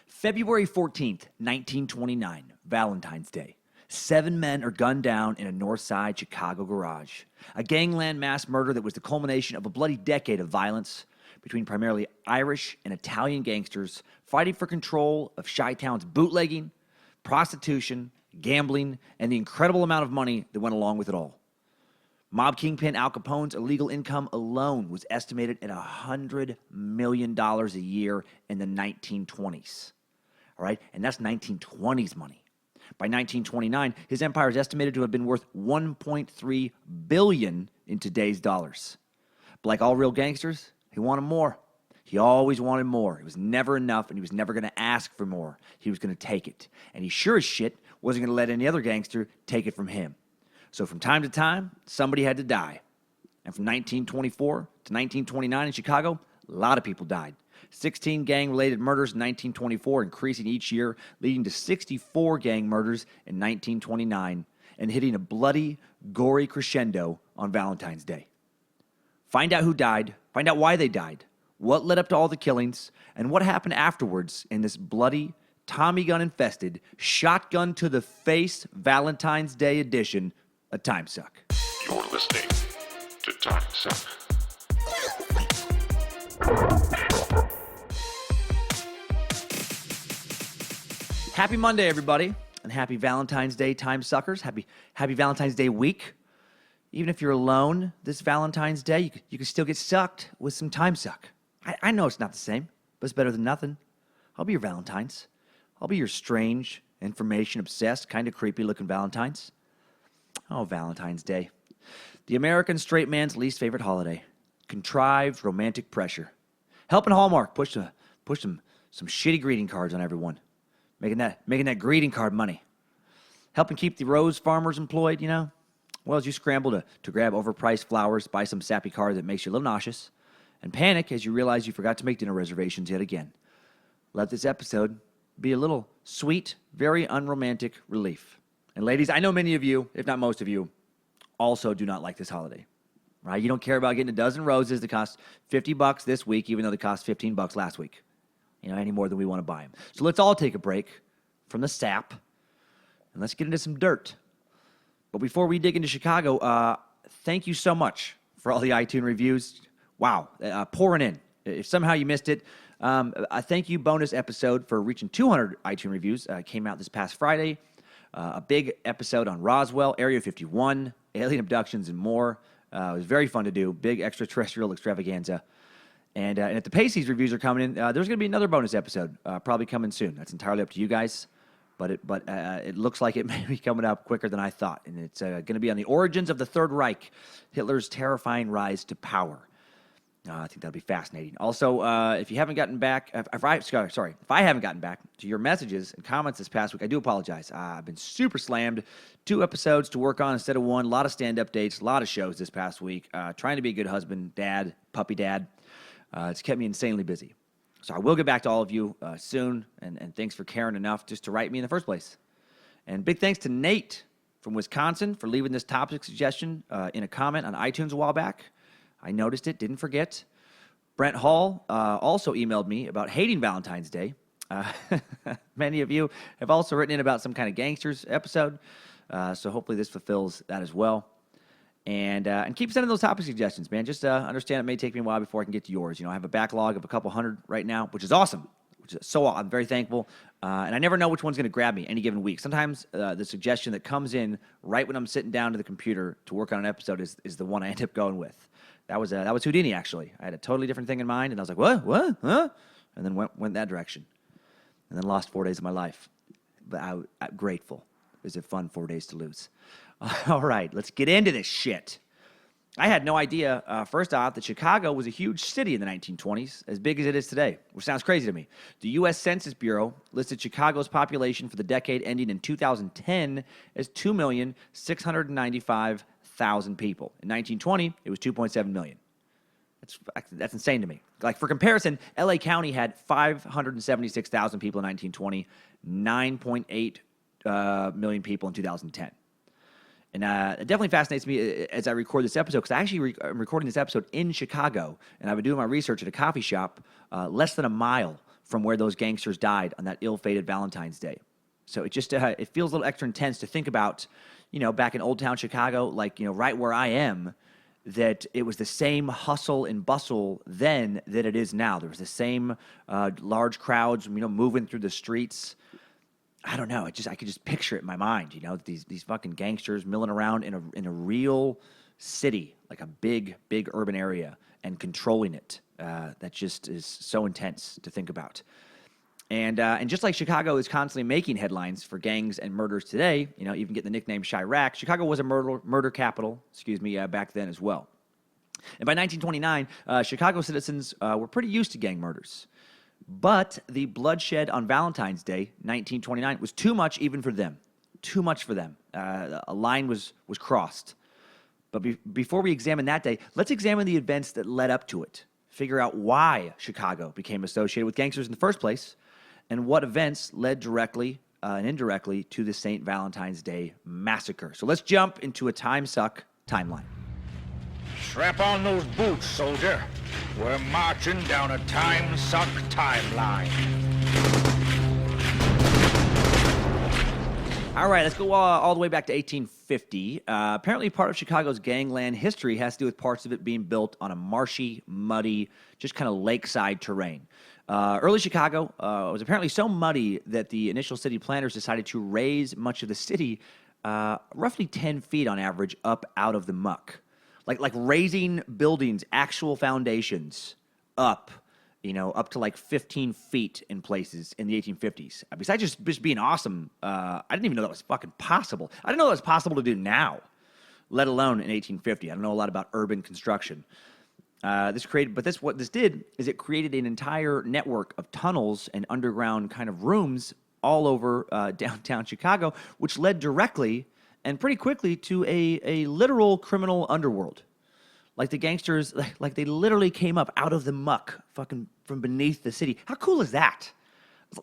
February 14th, 1929, Valentine's Day. 7 men are gunned down in a North Side Chicago garage. A gangland mass murder that was the culmination of a bloody decade of violence between primarily Irish and Italian gangsters fighting for control of Chi-Town's bootlegging, prostitution, gambling, and the incredible amount of money that went along with it all. Mob kingpin Al Capone's illegal income alone was estimated at $100 million a year in the 1920s. All right, and that's 1920s money. By 1929, his empire is estimated to have been worth $1.3 billion in today's dollars. But like all real gangsters, he wanted more. He always wanted more. It was never enough, and he was never going to ask for more. He was going to take it. And he sure as shit wasn't going to let any other gangster take it from him. So from time to time, somebody had to die. And from 1924 to 1929 in Chicago, a lot of people died. 16 gang-related murders in 1924, increasing each year, leading to 64 gang murders in 1929, and hitting a bloody, gory crescendo on Valentine's Day. Find out who died, find out why they died, what led up to all the killings, and what happened afterwards in this bloody, Tommy gun-infested, shotgun-to-the-face Valentine's Day edition of Timesuck. You're listening to Timesuck. Happy Monday, everybody, and happy Valentine's Day, Timesuckers. Happy Valentine's Day week. Even if you're alone this Valentine's Day, you can still get sucked with some Timesuck. I know it's not the same, but it's better than nothing. I'll be your Valentine's. I'll be your strange, information-obsessed, kind of creepy-looking Valentine's. Oh, Valentine's Day. The American straight man's least favorite holiday. Contrived romantic pressure. Helping Hallmark push some shitty greeting cards on everyone. Making that greeting card money. Helping keep the rose farmers employed, Well, as you scramble to grab overpriced flowers, buy some sappy card that makes you a little nauseous, and panic as you realize you forgot to make dinner reservations yet again. Let this episode be a little sweet, very unromantic relief. And ladies, I know many of you, if not most of you, also do not like this holiday, right? You don't care about getting a dozen roses that cost $50 this week, even though they cost $15 last week, any more than we want to buy them. So let's all take a break from the sap, and let's get into some dirt. But before we dig into Chicago, thank you so much for all the iTunes reviews. Wow, pouring in. If somehow you missed it, a thank you bonus episode for reaching 200 iTunes reviews came out this past Friday. A big episode on Roswell, Area 51, alien abductions, and more. It was very fun to do. Big extraterrestrial extravaganza. And at the pace these reviews are coming in, there's going to be another bonus episode probably coming soon. That's entirely up to you guys. But it looks like it may be coming up quicker than I thought. And it's going to be on the origins of the Third Reich, Hitler's terrifying rise to power. I think that'll be fascinating. Also, if you haven't gotten back, if I haven't gotten back to your messages and comments this past week, I do apologize. I've been super slammed. 2 episodes to work on instead of 1. A lot of stand-up dates, a lot of shows this past week. Trying to be a good husband, dad, puppy dad. It's kept me insanely busy. So I will get back to all of you soon, and thanks for caring enough just to write me in the first place. And big thanks to Nate from Wisconsin for leaving this topic suggestion in a comment on iTunes a while back. I noticed it, didn't forget. Brent Hall also emailed me about hating Valentine's Day. Many of you have also written in about some kind of gangsters episode, so hopefully this fulfills that as well. And keep sending those topic suggestions, man. Just understand it may take me a while before I can get to yours. I have a backlog of a couple hundred right now, which is awesome. I'm very thankful. And I never know which one's going to grab me any given week. Sometimes the suggestion that comes in right when I'm sitting down to the computer to work on an episode is the one I end up going with. That was Houdini, actually. I had a totally different thing in mind, and I was like, what, huh? And then went that direction. And then lost 4 days of my life. But I'm grateful. It was a fun 4 days to lose. All right, let's get into this shit. I had no idea, first off, that Chicago was a huge city in the 1920s, as big as it is today, which sounds crazy to me. The U.S. Census Bureau listed Chicago's population for the decade ending in 2010 as 2,695,000 people. In 1920, it was 2.7 million. That's insane to me. Like, for comparison, L.A. County had 576,000 people in 1920, 9.8 million people in 2010. And it definitely fascinates me as I record this episode, because I actually am recording this episode in Chicago, and I've been doing my research at a coffee shop less than a mile from where those gangsters died on that ill-fated Valentine's Day. So it just it feels a little extra intense to think about, back in Old Town Chicago, like, right where I am, that it was the same hustle and bustle then that it is now. There was the same large crowds, moving through the streets. I don't know. I could just picture it in my mind, these fucking gangsters milling around in a real city, like a big urban area, and controlling it. That just is so intense to think about. And just like Chicago is constantly making headlines for gangs and murders today, even getting the nickname Chirac, Chicago was a murder capital, back then as well. And by 1929, Chicago citizens were pretty used to gang murders. But the bloodshed on Valentine's Day, 1929, was too much even for them. Too much for them. A line was crossed. But before we examine that day, let's examine the events that led up to it. Figure out why Chicago became associated with gangsters in the first place, and what events led directly and indirectly to the St. Valentine's Day Massacre. So let's jump into a Timesuck timeline. Strap on those boots, soldier. We're marching down a Timesuck timeline. All right, let's go all the way back to 1850. Apparently, part of Chicago's gangland history has to do with parts of it being built on a marshy, muddy, just kind of lakeside terrain. Early Chicago was apparently so muddy that the initial city planners decided to raise much of the city roughly 10 feet on average up out of the muck. Like raising buildings, actual foundations up, up to like 15 feet in places in the 1850s. Besides just being awesome, I didn't even know that was fucking possible. I didn't know that was possible to do now, let alone in 1850. I don't know a lot about urban construction. What this did is it created an entire network of tunnels and underground kind of rooms all over downtown Chicago, which led directly and pretty quickly to a literal criminal underworld. Like the gangsters, like they literally came up out of the muck, fucking from beneath the city. How cool is that?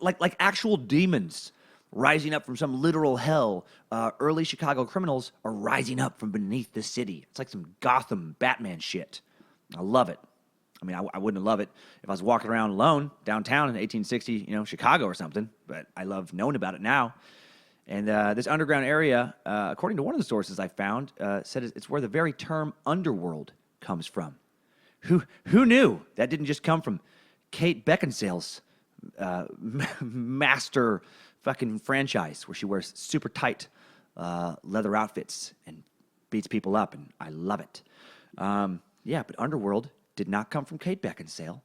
Like actual demons rising up from some literal hell. Early Chicago criminals are rising up from beneath the city. It's like some Gotham Batman shit. I love it. I mean, I wouldn't love it if I was walking around alone downtown in 1860, Chicago or something. But I love knowing about it now. And this underground area, according to one of the sources I found, said it's where the very term Underworld comes from. Who knew? That didn't just come from Kate Beckinsale's master fucking franchise where she wears super tight leather outfits and beats people up, and I love it. Yeah, but Underworld did not come from Kate Beckinsale.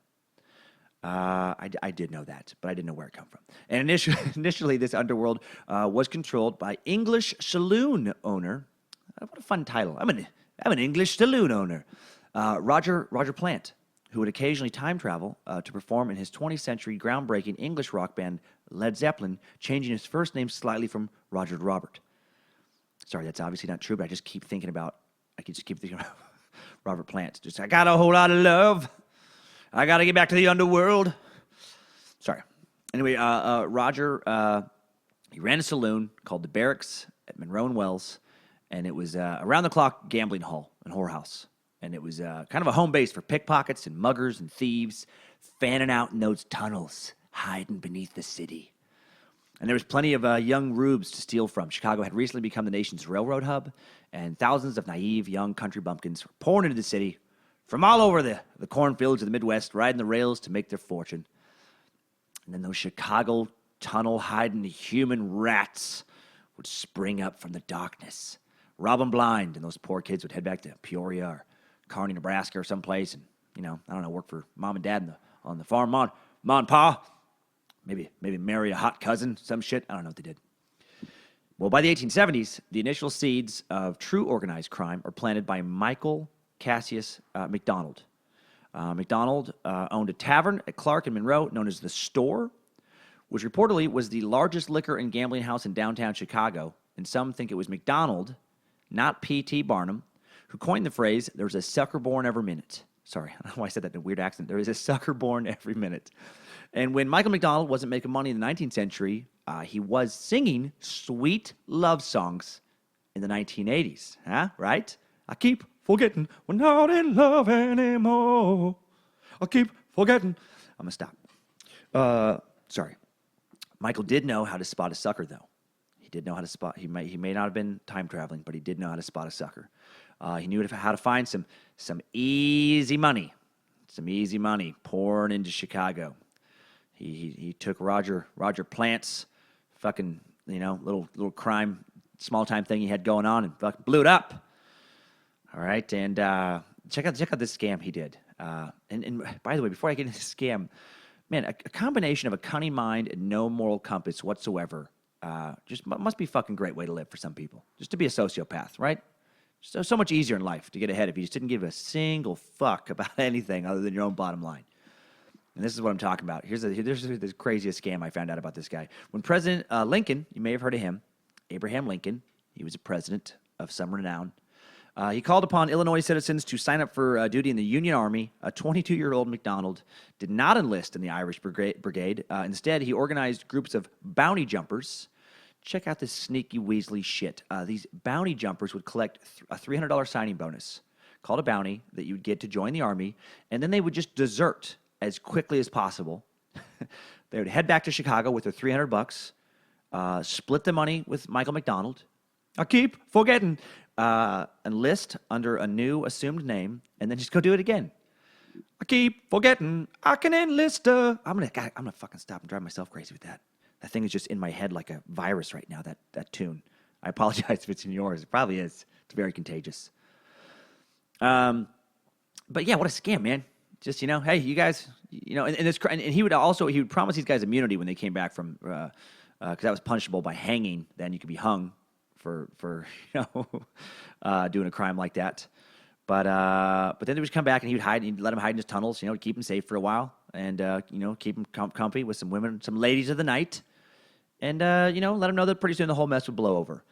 I did know that, but I didn't know where it come from. And initially, this Underworld was controlled by English saloon owner. What a fun title! I'm an English saloon owner, Roger Plant, who would occasionally time travel to perform in his 20th century groundbreaking English rock band Led Zeppelin, changing his first name slightly from Roger to Robert. Sorry, that's obviously not true, but I just keep thinking about. Robert Plant. I got a whole lot of love. I got to get back to the underworld. Sorry. Anyway, Roger, he ran a saloon called the Barracks at Monroe and Wells, and it was around-the-clock gambling hall and whorehouse. And it was kind of a home base for pickpockets and muggers and thieves fanning out in those tunnels, hiding beneath the city. And there was plenty of young rubes to steal from. Chicago had recently become the nation's railroad hub, and thousands of naive young country bumpkins were pouring into the city from all over the cornfields of the Midwest, riding the rails to make their fortune. And then those Chicago tunnel-hiding human rats would spring up from the darkness, rob them blind, and those poor kids would head back to Peoria or Kearney, Nebraska or someplace, and, work for mom and dad on the farm, mom and pa. Maybe marry a hot cousin, some shit. I don't know what they did. Well, by the 1870s, the initial seeds of true organized crime are planted by Michael Cassius McDonald. McDonald owned a tavern at Clark and Monroe known as The Store, which reportedly was the largest liquor and gambling house in downtown Chicago. And some think it was McDonald, not P.T. Barnum, who coined the phrase, "There's a sucker born every minute." Sorry, I don't know why I said that in a weird accent. There is a sucker born every minute. And when Michael McDonald wasn't making money in the 19th century, he was singing sweet love songs in the 1980s. Huh? Right? I keep forgetting we're not in love anymore. I keep forgetting. I'm going to stop. Sorry. Michael did know how to spot a sucker, though. He did know how to spot. He may not have been time traveling, but he did know how to spot a sucker. He knew how to find some easy money, pouring into Chicago. He took Roger Plant's fucking little crime, small time thing he had going on and fucking blew it up. All right, and check out this scam he did. And by the way, before I get into this scam, man, a combination of a cunning mind and no moral compass whatsoever just must be a fucking great way to live for some people. Just to be a sociopath, right? So much easier in life to get ahead if you just didn't give a single fuck about anything other than your own bottom line. And this is what I'm talking about. Here's the craziest scam I found out about this guy. When President Lincoln, you may have heard of him, Abraham Lincoln, he was a president of some renown. He called upon Illinois citizens to sign up for duty in the Union Army. A 22-year-old McDonald did not enlist in the Irish Brigade. Instead, he organized groups of bounty jumpers. Check out this sneaky Weasley shit. These bounty jumpers would collect a $300 signing bonus, called a bounty, that you'd get to join the Army, and then they would just desert as quickly as possible. They would head back to Chicago with their $300, split the money with Michael McDonald. I keep forgetting. Enlist under a new assumed name, and then just go do it again. I keep forgetting I can enlist. I'm gonna fucking stop and drive myself crazy with that. That thing is just in my head like a virus right now. That tune. I apologize if it's in yours. It probably is. It's very contagious. But yeah, what a scam, man. Just hey, you guys, and he would promise these guys immunity when they came back from because that was punishable by hanging. Then you could be hung for doing a crime like that. But then they would come back and he'd let him hide in his tunnels, to keep him safe for a while, and keep him comfy with some women, some ladies of the night, and let him know that pretty soon the whole mess would blow over.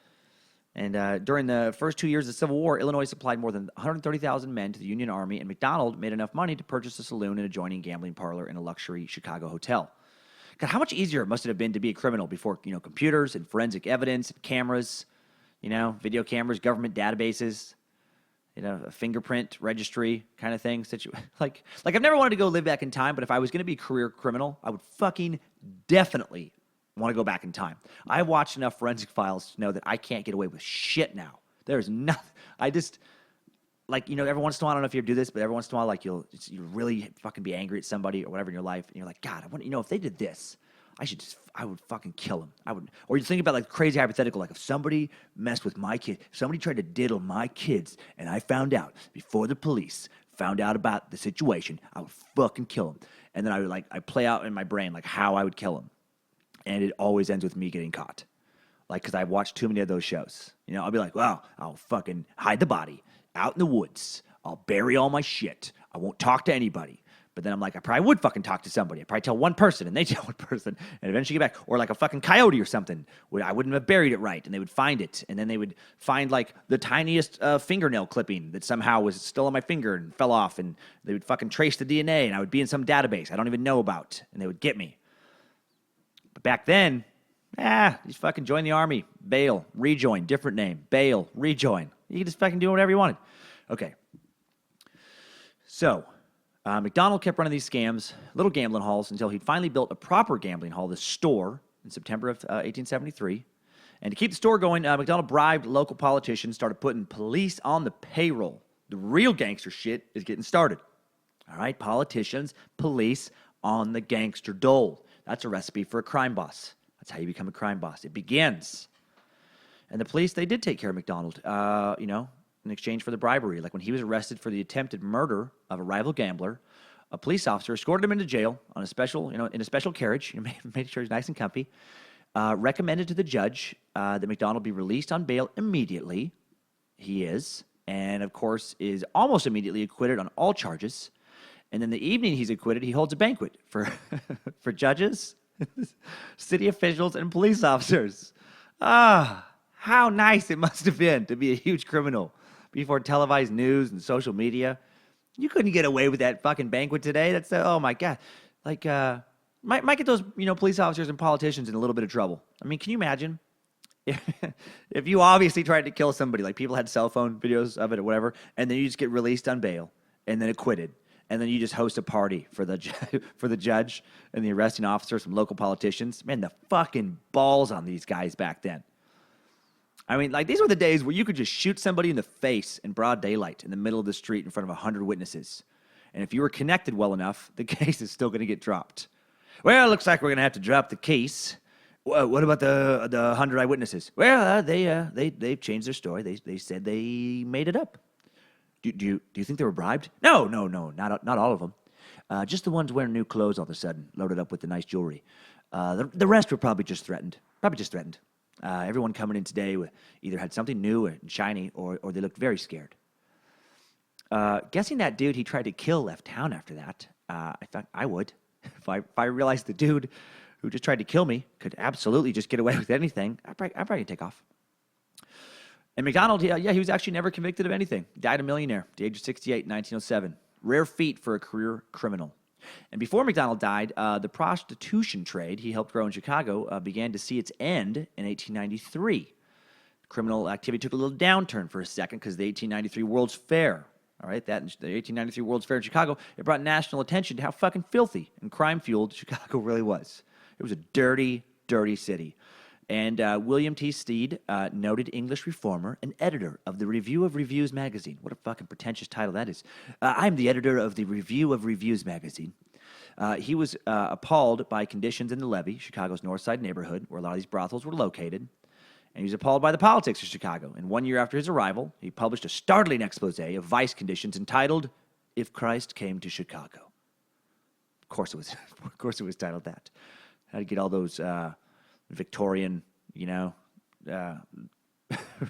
And during the first 2 years of the Civil War, Illinois supplied more than 130,000 men to the Union Army, and McDonald made enough money to purchase a saloon and adjoining gambling parlor in a luxury Chicago hotel. God, how much easier it must have been to be a criminal before computers and forensic evidence and cameras. Video cameras, government databases, a fingerprint registry kind of thing. Like I've never wanted to go live back in time, but if I was going to be a career criminal, I would fucking definitely want to go back in time. I watched enough forensic files to know that I can't get away with shit now. There's nothing. I just, every once in a while, I don't know if you ever do this, but every once in a while, you really fucking be angry at somebody or whatever in your life, and you're like, God, I want, if they did this, I would fucking kill him. Or you think about crazy hypothetical, like if somebody messed with my kid, if somebody tried to diddle my kids, and I found out before the police found out about the situation, I would fucking kill him. And then I play out in my brain how I would kill him, and it always ends with me getting caught, because I've watched too many of those shows. I'll be like, well, I'll fucking hide the body out in the woods. I'll bury all my shit. I won't talk to anybody. But then I'm like, I probably would fucking talk to somebody. I'd probably tell one person, and they tell one person, and eventually get back. Or like a fucking coyote or something. I wouldn't have buried it right, and they would find it. And then they would find the tiniest fingernail clipping that somehow was still on my finger and fell off. And they would fucking trace the DNA, and I would be in some database I don't even know about, and they would get me. But back then, just fucking join the Army. Bail, rejoin, different name. Bail, rejoin. You could just fucking do whatever you wanted. Okay. So McDonald kept running these scams, little gambling halls, until he finally built a proper gambling hall, the Store, in September of 1873. And to keep the store going, McDonald bribed local politicians, started putting police on the payroll. The real gangster shit is getting started. All right, politicians, police on the gangster dole. That's a recipe for a crime boss. That's how you become a crime boss. It begins. And the police, they did take care of McDonald, in exchange for the bribery. Like when he was arrested for the attempted murder of a rival gambler, a police officer escorted him into jail on a special, in a special carriage, made sure he's nice and comfy, recommended to the judge that McDonald be released on bail immediately. He is, and of course is almost immediately acquitted on all charges. And then the evening he's acquitted, he holds a banquet for for judges, city officials, and police officers. How nice it must have been to be a huge criminal before televised news and social media. You couldn't get away with that fucking banquet today. That's oh my God. Might get those, police officers and politicians in a little bit of trouble. I mean, can you imagine if you obviously tried to kill somebody, like people had cell phone videos of it or whatever, and then you just get released on bail and then acquitted. and then you just host a party for the for the judge and the arresting officer, some local politicians. Man, the fucking balls on these guys back then. I mean, like, these were the days where you could just shoot somebody in the face in broad daylight in the middle of the street in front of 100 witnesses. And if you were connected well enough, the case is still going to get dropped. Well, it looks like we're going to have to drop the case. What about the 100 eyewitnesses? Well, they've changed their story. They said they made it up. Do you think they were bribed? No, not all of them. Just the ones wearing new clothes all of a sudden, loaded up with the nice jewelry. The rest were probably just threatened. Everyone coming in today either had something new and shiny, or they looked very scared. Guessing that dude he tried to kill left town after that. I thought I would. If I realized the dude who just tried to kill me could absolutely just get away with anything, I'd probably take off. And McDonald, he was actually never convicted of anything. He died a millionaire at the age of 68 in 1907. Rare feat for a career criminal. And before McDonald died, the prostitution trade he helped grow in Chicago began to see its end in 1893. Criminal activity took a little downturn for a second because the 1893 World's Fair. All right, the 1893 World's Fair in Chicago, it brought national attention to how fucking filthy and crime-fueled Chicago really was. It was a dirty, dirty city. And William T. Stead, noted English reformer and editor of the Review of Reviews magazine. What a fucking pretentious title that is. I'm the editor of the Review of Reviews magazine. He was appalled by conditions in the levee, Chicago's North Side neighborhood, where a lot of these brothels were located. And he was appalled by the politics of Chicago. And 1 year after his arrival, he published a startling expose of vice conditions entitled, If Christ Came to Chicago. Of course it was titled that. How to get all those Victorian,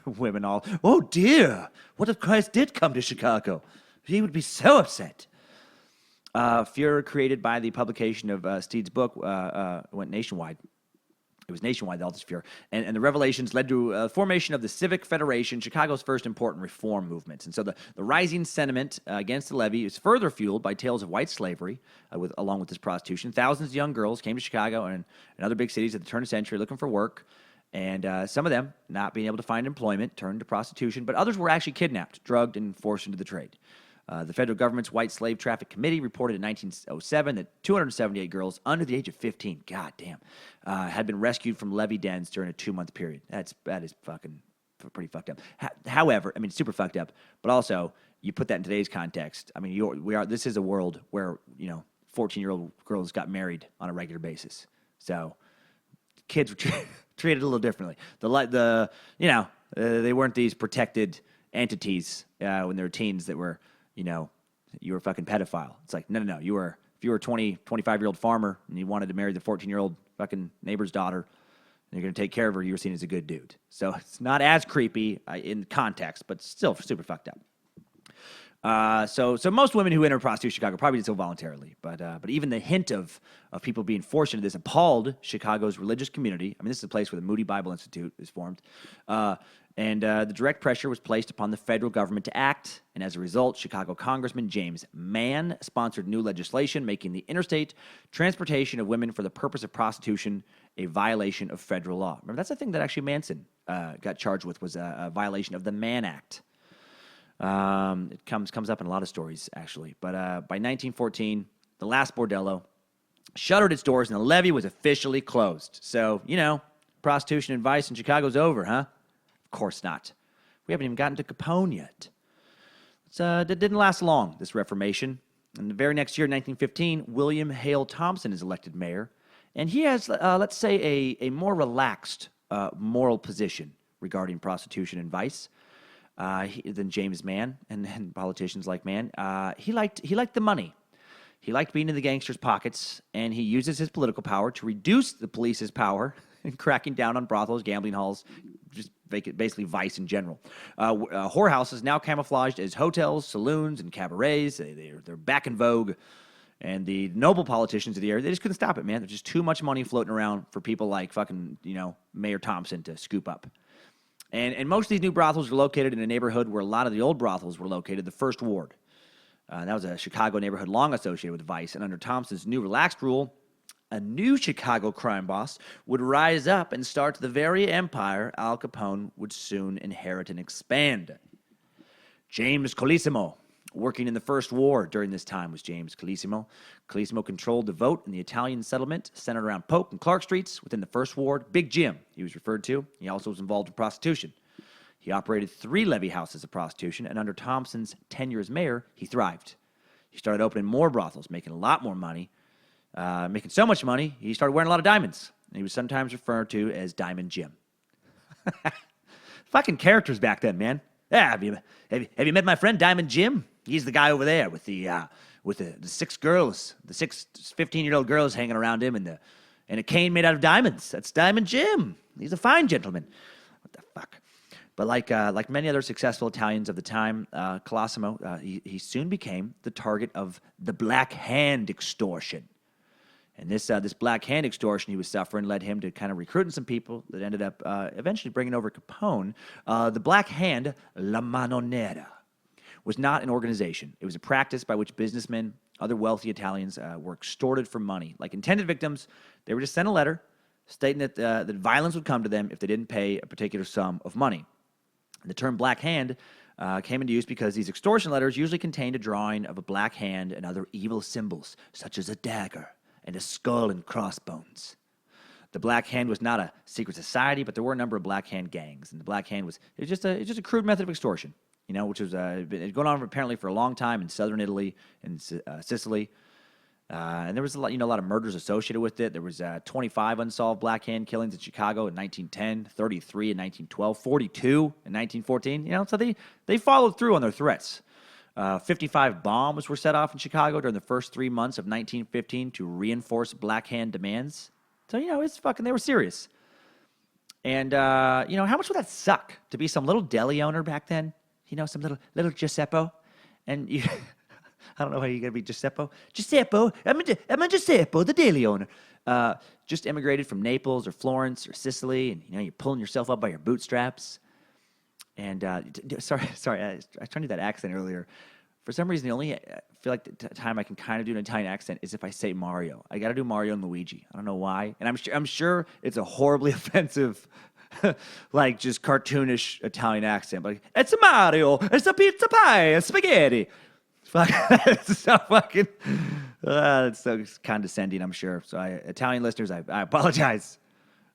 women all, oh dear, what if Christ did come to Chicago? He would be so upset. Furor created by the publication of Steed's book went nationwide. It was nationwide, all this furor. And the revelations led to formation of the Civic Federation, Chicago's first important reform movements. And so the rising sentiment against the levee is further fueled by tales of white slavery, along with this prostitution. Thousands of young girls came to Chicago and other big cities at the turn of the century looking for work. And some of them, not being able to find employment, turned to prostitution. But others were actually kidnapped, drugged, and forced into the trade. The federal government's White Slave Traffic Committee reported in 1907 that 278 girls under the age of 15, goddamn, had been rescued from levee dens during a 2-month period. That is fucking pretty fucked up. However, I mean, super fucked up. But also, you put that in today's context. I mean, this is a world where 14-year-old girls got married on a regular basis. So kids were treated a little differently. They weren't these protected entities when they were teens that were. You were a fucking pedophile. It's like, no. If you were a 25-year-old farmer and you wanted to marry the 14-year-old fucking neighbor's daughter and you're going to take care of her, you were seen as a good dude. So it's not as creepy in context, but still super fucked up. So most women who enter prostitution in Chicago probably did so voluntarily. But even the hint of people being forced into this appalled Chicago's religious community. I mean, this is a place where the Moody Bible Institute is formed. And the direct pressure was placed upon the federal government to act. And as a result, Chicago Congressman James Mann sponsored new legislation making the interstate transportation of women for the purpose of prostitution a violation of federal law. Remember, that's the thing that actually Manson got charged with, was a violation of the Mann Act. It comes up in a lot of stories, actually. But by 1914, the last bordello shuttered its doors and the levee was officially closed. So, prostitution and vice in Chicago's over, huh? Of course not. We haven't even gotten to Capone yet. It didn't last long, this reformation. And the very next year, 1915, William Hale Thompson is elected mayor. And he has, let's say, a more relaxed moral position regarding prostitution and vice than James Mann and politicians like Mann. He liked the money. He liked being in the gangsters' pockets, and he uses his political power to reduce the police's power in cracking down on brothels, gambling halls, just basically vice in general. Whorehouses now camouflaged as hotels, saloons, and cabarets. They're back in vogue. And the noble politicians of the area, they just couldn't stop it, man. There's just too much money floating around for people like fucking, Mayor Thompson to scoop up. And most of these new brothels were located in a neighborhood where a lot of the old brothels were located, the First Ward. That was a Chicago neighborhood long associated with vice. And under Thompson's new relaxed rule, a new Chicago crime boss would rise up and start the very empire Al Capone would soon inherit and expand. James Colosimo, Working in the First War during this time was James Calissimo. Calissimo controlled the vote in the Italian settlement centered around Polk and Clark Streets within the First Ward. Big Jim, he was referred to. He also was involved in prostitution. He operated 3 levee houses of prostitution, and under Thompson's tenure as mayor, he thrived. He started opening more brothels, making a lot more money. Making so much money, he started wearing a lot of diamonds. And he was sometimes referred to as Diamond Jim. Fucking characters back then, man. Yeah, have you met my friend Diamond Jim? He's the guy over there with the 6 girls, the 6 15-year-old girls hanging around him, and a cane made out of diamonds. That's Diamond Jim. He's a fine gentleman. What the fuck? But like many other successful Italians of the time, Colosimo, he soon became the target of the Black Hand extortion. And this Black Hand extortion he was suffering led him to kind of recruiting some people that ended up eventually bringing over Capone. The Black Hand, La Mano Nera, was not an organization. It was a practice by which businessmen, other wealthy Italians, were extorted for money. Like intended victims, they were just sent a letter stating that violence would come to them if they didn't pay a particular sum of money. The term Black Hand came into use because these extortion letters usually contained a drawing of a black hand and other evil symbols, such as a dagger and a skull and crossbones. The Black Hand was not a secret society, but there were a number of Black Hand gangs, and the Black Hand was just a crude method of extortion, which was been going on apparently for a long time in southern Italy and Sicily. And there was a lot of murders associated with it. There was 25 unsolved Black Hand killings in Chicago in 1910, 33 in 1912, 42 in 1914. So they followed through on their threats. 55 bombs were set off in Chicago during the first 3 months of 1915 to reinforce Black Hand demands. So they were serious. And how much would that suck to be some little deli owner back then? Some little Giuseppe, and you. I don't know how you're going to be Giuseppe. I'm a Giuseppe, the daily owner. Just immigrated from Naples or Florence or Sicily, and you're pulling yourself up by your bootstraps. And sorry, I was trying to do that accent earlier. For some reason, the only I feel like the time I can kind of do an Italian accent is if I say Mario. I got to do Mario and Luigi. I don't know why, and I'm sure it's a horribly offensive, like just cartoonish Italian accent. But it's a Mario, it's a pizza pie, a spaghetti. Fuck, it's so fucking. It's so condescending, I'm sure. So, Italian listeners, I apologize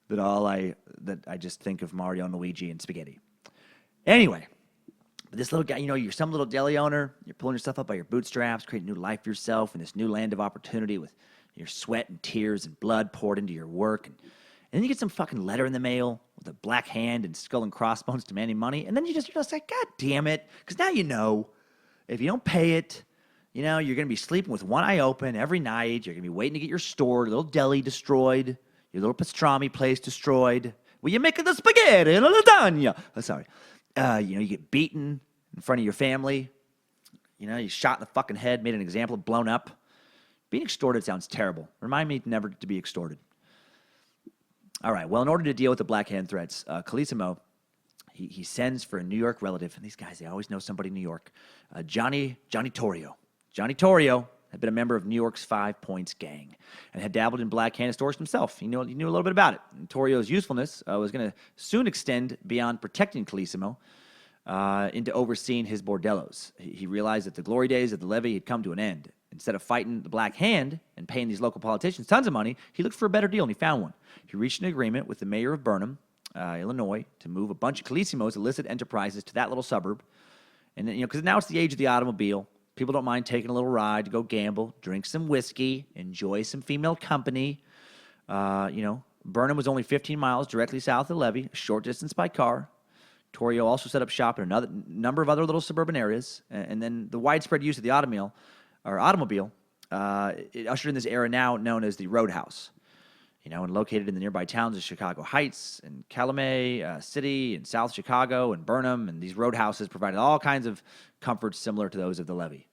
that I just think of Mario and Luigi and spaghetti. Anyway, but this little guy, you're some little deli owner. You're pulling yourself up by your bootstraps, creating a new life for yourself in this new land of opportunity with your sweat and tears and blood poured into your work, and then you get some fucking letter in the mail with a black hand and skull and crossbones demanding money, and then you're just like, God damn it, because now if you don't pay it, you're going to be sleeping with one eye open every night. You're going to be waiting to get your store, little deli destroyed, your little pastrami place destroyed. Will you make the spaghetti and a lasagna? Oh, sorry. You get beaten in front of your family. You shot in the fucking head, made an example, blown up. Being extorted sounds terrible. Remind me never to be extorted. All right. Well, in order to deal with the Black Hand threats, Colissimo, he sends for a New York relative, and these guys, they always know somebody in New York. Johnny Torrio. Johnny Torrio had been a member of New York's 5 Points gang and had dabbled in Black Hand extortion himself. He knew a little bit about it. And Torrio's usefulness was going to soon extend beyond protecting Colissimo into overseeing his bordellos. He realized that the glory days of the levee had come to an end. Instead of fighting the Black Hand and paying these local politicians tons of money, he looked for a better deal, and he found one. He reached an agreement with the mayor of Burnham, Illinois, to move a bunch of Colissimo's illicit enterprises to that little suburb. And then, because now it's the age of the automobile. People don't mind taking a little ride to go gamble, drink some whiskey, enjoy some female company. Burnham was only 15 miles directly south of the levee, a short distance by car. Torrio also set up shop in another number of other little suburban areas. And then the widespread use of the automobile, it ushered in this era now known as the Roadhouse. And located in the nearby towns of Chicago Heights and Calumet City and South Chicago and Burnham, and these roadhouses provided all kinds of comforts similar to those of the levee.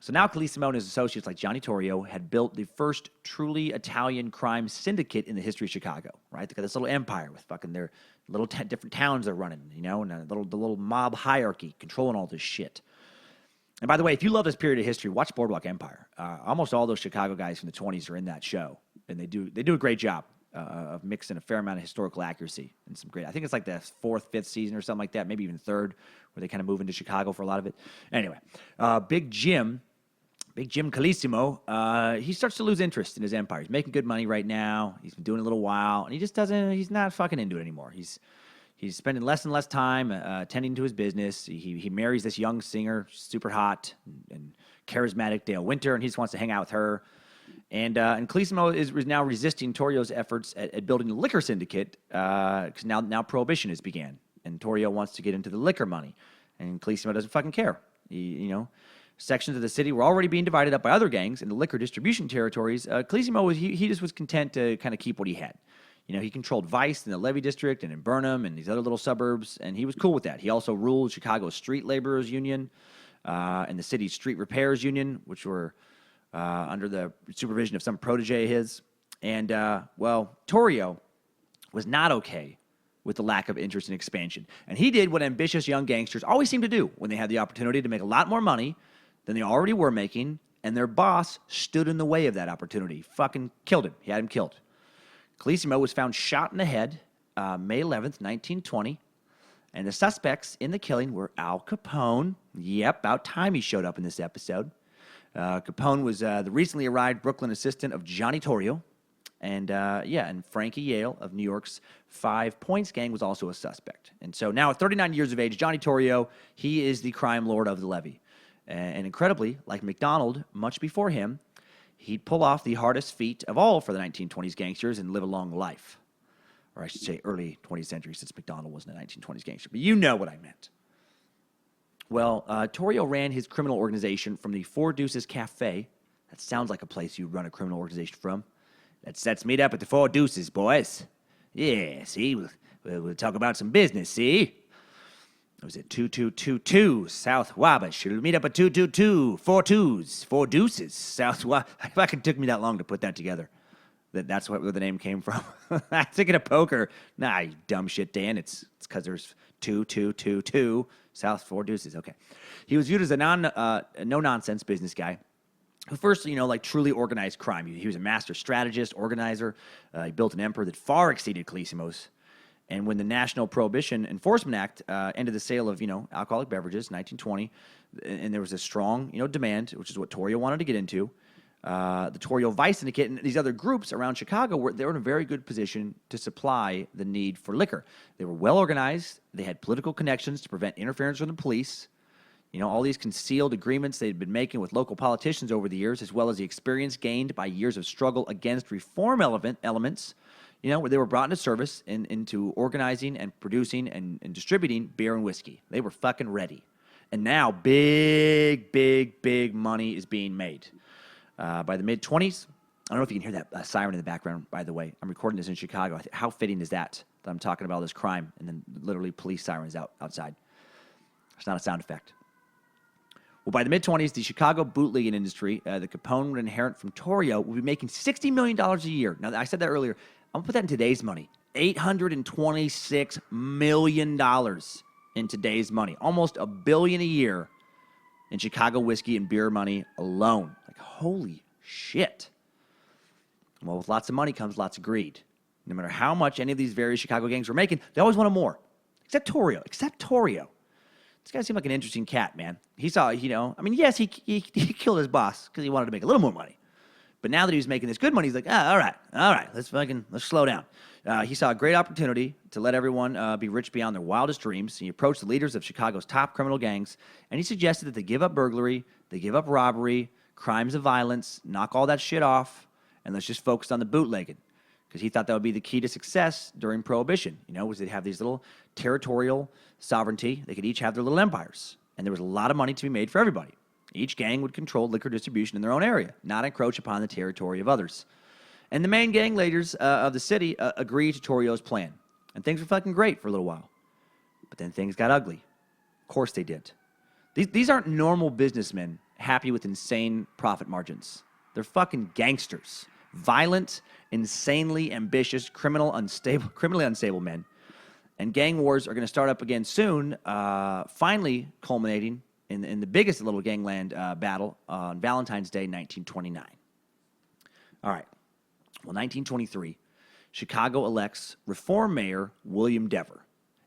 So now Colissimo and his associates like Johnny Torrio had built the first truly Italian crime syndicate in the history of Chicago, right? They got this little empire with fucking their little different towns they're running, and the little mob hierarchy controlling all this shit. And by the way, if you love this period of history, watch Boardwalk Empire. Almost all those Chicago guys from the 20s are in that show. And they do a great job. of mixing a fair amount of historical accuracy and some great. I think it's like the 4th, 5th season or something like that, maybe even 3rd, where they kind of move into Chicago for a lot of it. Anyway, Big Jim Calissimo, he starts to lose interest in his empire. He's making good money right now. He's been doing it a little while, and he's not fucking into it anymore. He's spending less and less time tending to his business. He marries this young singer, super hot and charismatic Dale Winter, and he just wants to hang out with her. And Calissimo is now resisting Torrio's efforts at building a liquor syndicate because now Prohibition has began, and Torrio wants to get into the liquor money, and Calissimo doesn't fucking care. Sections of the city were already being divided up by other gangs into liquor distribution territories. Calissimo he just was content to kind of keep what he had. He controlled Vice in the Levy District and in Burnham and these other little suburbs, and he was cool with that. He also ruled Chicago's Street Laborers Union and the city's Street Repairs Union, which were under the supervision of some protege of his. And, Torrio was not okay with the lack of interest in expansion. And he did what ambitious young gangsters always seem to do when they had the opportunity to make a lot more money than they already were making, and their boss stood in the way of that opportunity. Fucking killed him. He had him killed. Calissimo was found shot in the head May 11th, 1920, and the suspects in the killing were Al Capone. Yep, about time he showed up in this episode. Capone was the recently arrived Brooklyn assistant of Johnny Torrio, and Frankie Yale of New York's 5 Points gang was also a suspect. And so now at 39 years of age, Johnny Torrio, he is the crime lord of the levee. And incredibly, like McDonald, much before him, he'd pull off the hardest feat of all for the 1920s gangsters and live a long life. Or I should say early 20th century, since McDonald wasn't a 1920s gangster. But you know what I meant. Well, Torrio ran his criminal organization from the Four Deuces Cafe. That sounds like a place you'd run a criminal organization from. Let's meet up at the Four Deuces, boys. Yeah, see, we'll talk about some business, see? It was at 2222 South Wabash. We'll meet up at 222 Four Deuces South Wabash. If I could took me that long to put that together. That's where the name came from. I'm thinking of poker. Nah, you dumb shit, Dan. It's because there's 2222 South Four Deuces. Okay. He was viewed as a no-nonsense business guy who first, truly organized crime. He was a master strategist, organizer. He built an empire that far exceeded Calissimo's. And when the National Prohibition Enforcement Act ended the sale of, alcoholic beverages, 1920, and there was a strong, demand, which is what Torrio wanted to get into, the Torrio Vice Syndicate and these other groups around Chicago, they were in a very good position to supply the need for liquor. They were well organized. They had political connections to prevent interference from the police. All these concealed agreements they'd been making with local politicians over the years, as well as the experience gained by years of struggle against reform elements, where they were brought into service into organizing and producing and distributing beer and whiskey. They were fucking ready. And now big money is being made. By the mid-20s, I don't know if you can hear that siren in the background, by the way. I'm recording this in Chicago. How fitting is that I'm talking about all this crime and then literally police sirens outside? It's not a sound effect. Well, by the mid-20s, the Chicago bootlegging industry, the Capone would inherit from Torrio, would be making $60 million a year. Now, I said that earlier. I'm going to put that in today's money. $826 million in today's money. Almost $1 billion a year in Chicago whiskey and beer money alone. Like, holy shit. Well, with lots of money comes lots of greed. No matter how much any of these various Chicago gangs were making, they always wanted more. Except Torrio. This guy seemed like an interesting cat, man. He saw, yes, he killed his boss because he wanted to make a little more money. But now that he was making this good money, he's like, all right, let's slow down. He saw a great opportunity to let everyone be rich beyond their wildest dreams. He approached the leaders of Chicago's top criminal gangs, and he suggested that they give up burglary, they give up robbery, crimes of violence, knock all that shit off, and let's just focus on the bootlegging. Because he thought that would be the key to success during Prohibition, was they'd have these little territorial sovereignty. They could each have their little empires, and there was a lot of money to be made for everybody. Each gang would control liquor distribution in their own area, not encroach upon the territory of others. And the main gang leaders of the city agreed to Torrio's plan. And things were fucking great for a little while. But then things got ugly. Of course they did. These aren't normal businessmen happy with insane profit margins. They're fucking gangsters. Violent, insanely ambitious, criminally unstable men. And gang wars are going to start up again soon, finally culminating in the biggest little gangland battle on Valentine's Day, 1929. All right. Well, 1923, Chicago elects reform mayor William Dever.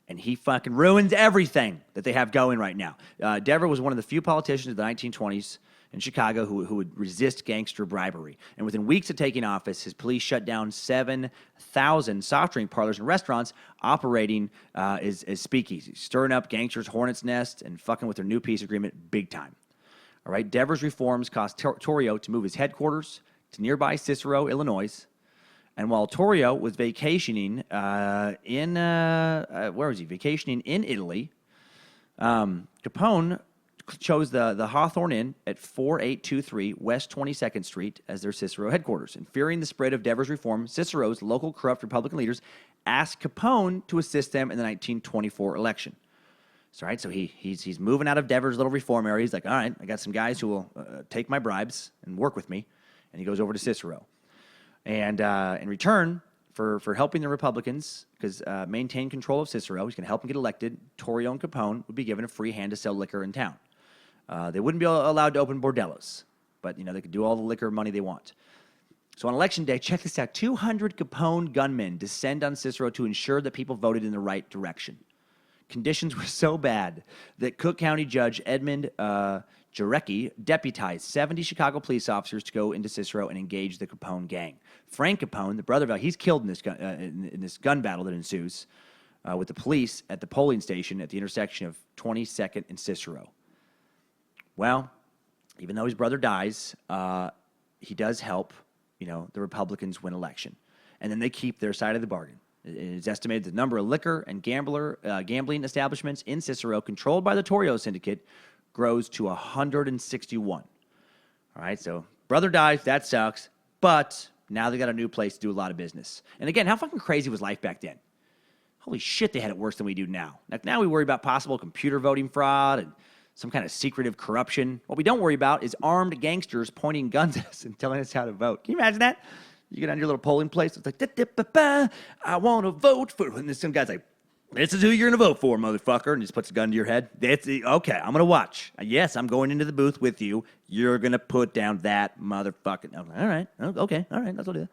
And he fucking ruins everything that they have going right now. Dever was one of the few politicians of the 1920s in Chicago who would resist gangster bribery. And within weeks of taking office, his police shut down 7,000 soft drink parlors and restaurants operating as speakeasies, stirring up gangsters' hornet's nest and fucking with their new peace agreement big time. All right, Dever's reforms caused Torrio to move his headquarters to nearby Cicero, Illinois. And while Torrio was vacationing Vacationing in Italy. Capone chose the Hawthorne Inn at 4823 West 22nd Street as their Cicero headquarters. And fearing the spread of Dever's reform, Cicero's local corrupt Republican leaders asked Capone to assist them in the 1924 election. So, right, so he's moving out of Dever's little reform area. He's like, all right, I got some guys who will take my bribes and work with me. And he goes over to Cicero. And in return for helping the Republicans maintain control of Cicero, he's going to help him get elected. Torrio and Capone would be given a free hand to sell liquor in town. They wouldn't be allowed to open bordellos, but they could do all the liquor money they want. So on election day, check this out: 200 Capone gunmen descend on Cicero to ensure that people voted in the right direction. Conditions were so bad that Cook County Judge Edmund Jarecki deputized 70 Chicago police officers to go into Cicero and engage the Capone gang. Frank Capone, the brother of he's killed in this gun battle that ensues with the police at the polling station at the intersection of 22nd and Cicero. Well, even though his brother dies, he does help, the Republicans win election. And then they keep their side of the bargain. It is estimated the number of liquor and gambling establishments in Cicero controlled by the Torrio Syndicate grows to 161. All right, so brother dies, that sucks, but now they got a new place to do a lot of business. And again, how fucking crazy was life back then? Holy shit, they had it worse than we do now. Like now we worry about possible computer voting fraud and some kind of secretive corruption. What we don't worry about is armed gangsters pointing guns at us and telling us how to vote. Can you imagine that? You get on your little polling place, it's like, I want to vote for, and some guy's like, this is who you're going to vote for, motherfucker, and just puts a gun to your head. Okay, I'm going to watch. Yes, I'm going into the booth with you. You're going to put down that motherfucking, I'm like, all right, okay, all right, that's what it is.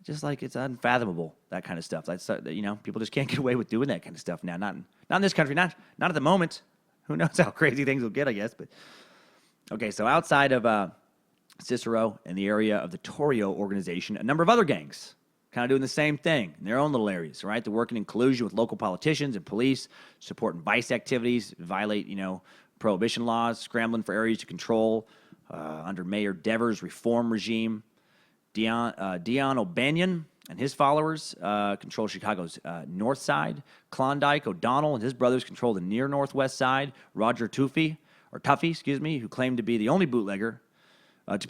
Just like it's unfathomable, that kind of stuff. That's, people just can't get away with doing that kind of stuff now. Not in this country, not at the moment. Who knows how crazy things will get, I guess. But okay, so outside of Cicero and the area of the Torrio organization, a number of other gangs kind of doing the same thing in their own little areas, right? They're working in collusion with local politicians and police, supporting vice activities, violate, prohibition laws, scrambling for areas to control under Mayor Dever's reform regime. Dion O'Banion and his followers control Chicago's north side. Klondike O'Donnell and his brothers control the near northwest side. Roger Tuffy, who claimed to be the only bootlegger,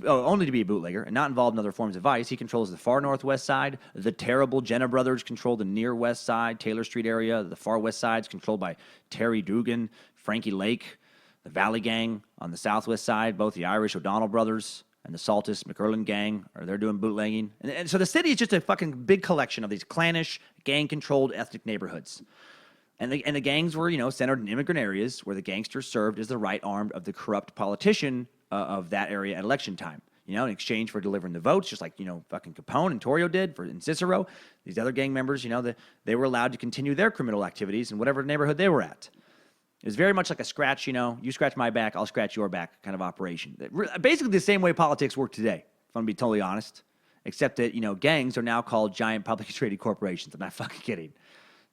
only to be a bootlegger and not involved in other forms of vice. He controls the far northwest side. The terrible Jenna brothers control the near west side, Taylor Street area. The far west side is controlled by Terry Dugan, Frankie Lake. The Valley Gang on the southwest side, both the Irish O'Donnell brothers and the Saltis McErlin gang, they're doing bootlegging. And so the city is just a fucking big collection of these clannish, gang-controlled ethnic neighborhoods. And the gangs were, centered in immigrant areas where the gangsters served as the right arm of the corrupt politician of that area at election time. In exchange for delivering the votes, just like, fucking Capone and Torrio did in Cicero. These other gang members, they were allowed to continue their criminal activities in whatever neighborhood they were at. It was very much like a scratch, you scratch my back, I'll scratch your back kind of operation. Basically the same way politics work today, if I'm going to be totally honest. Except that, gangs are now called giant publicly traded corporations. I'm not fucking kidding.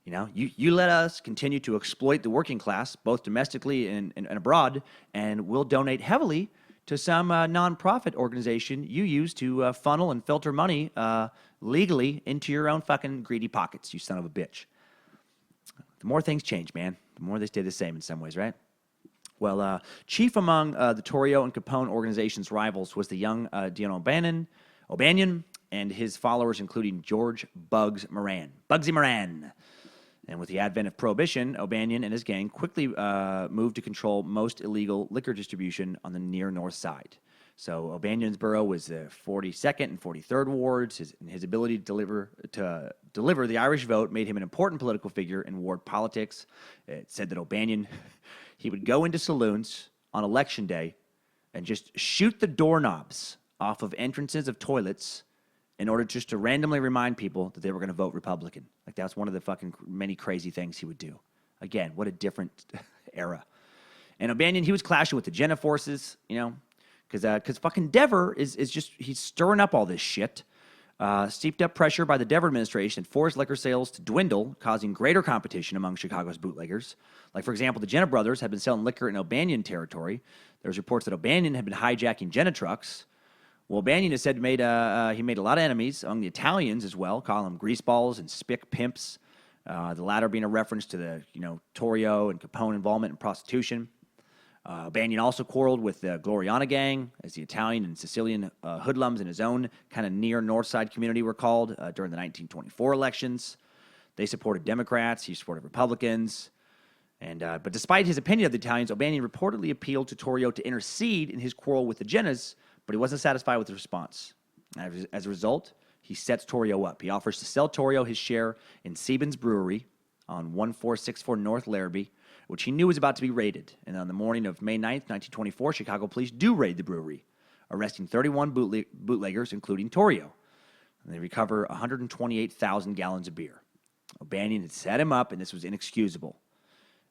You let us continue to exploit the working class, both domestically and abroad, and we'll donate heavily to some nonprofit organization you use to funnel and filter money legally into your own fucking greedy pockets, you son of a bitch. The more things change, man, the more they stay the same in some ways, right? Well, chief among the Torrio and Capone organization's rivals was the young Dion O'Banion, and his followers, including George Bugsy Moran. And with the advent of Prohibition, O'Banion and his gang quickly moved to control most illegal liquor distribution on the near north side. So O'Banion's borough was the 42nd and 43rd wards. His ability to deliver the Irish vote made him an important political figure in ward politics. It said that O'Banion, he would go into saloons on election day and just shoot the doorknobs off of entrances of toilets in order just to randomly remind people that they were going to vote Republican. Like, that's one of the fucking many crazy things he would do. Again, what a different era. And O'Banion, he was clashing with the Jenna forces, because fucking Dever is just, he's stirring up all this shit. Steeped up pressure by the Dever administration forced liquor sales to dwindle, causing greater competition among Chicago's bootleggers. Like, for example, the Jenna brothers had been selling liquor in O'Banion territory. There was reports that O'Banion had been hijacking Jenna trucks. Well, O'Banion has said he made a lot of enemies among the Italians as well, calling them greaseballs and spick pimps. The latter being a reference to the Torrio and Capone involvement in prostitution. O'Banion also quarreled with the Gloriana gang, as the Italian and Sicilian hoodlums in his own kind of near North Side community were called during the 1924 elections. They supported Democrats. He supported Republicans. But despite his opinion of the Italians, O'Banion reportedly appealed to Torrio to intercede in his quarrel with the Jennas, but he wasn't satisfied with the response. As a result, he sets Torrio up. He offers to sell Torrio his share in Siebens Brewery on 1464 North Larrabee, which he knew was about to be raided. And on the morning of May 9th, 1924, Chicago police do raid the brewery, arresting 31 bootleggers, including Torrio. And they recover 128,000 gallons of beer. O'Banion had set him up, and this was inexcusable.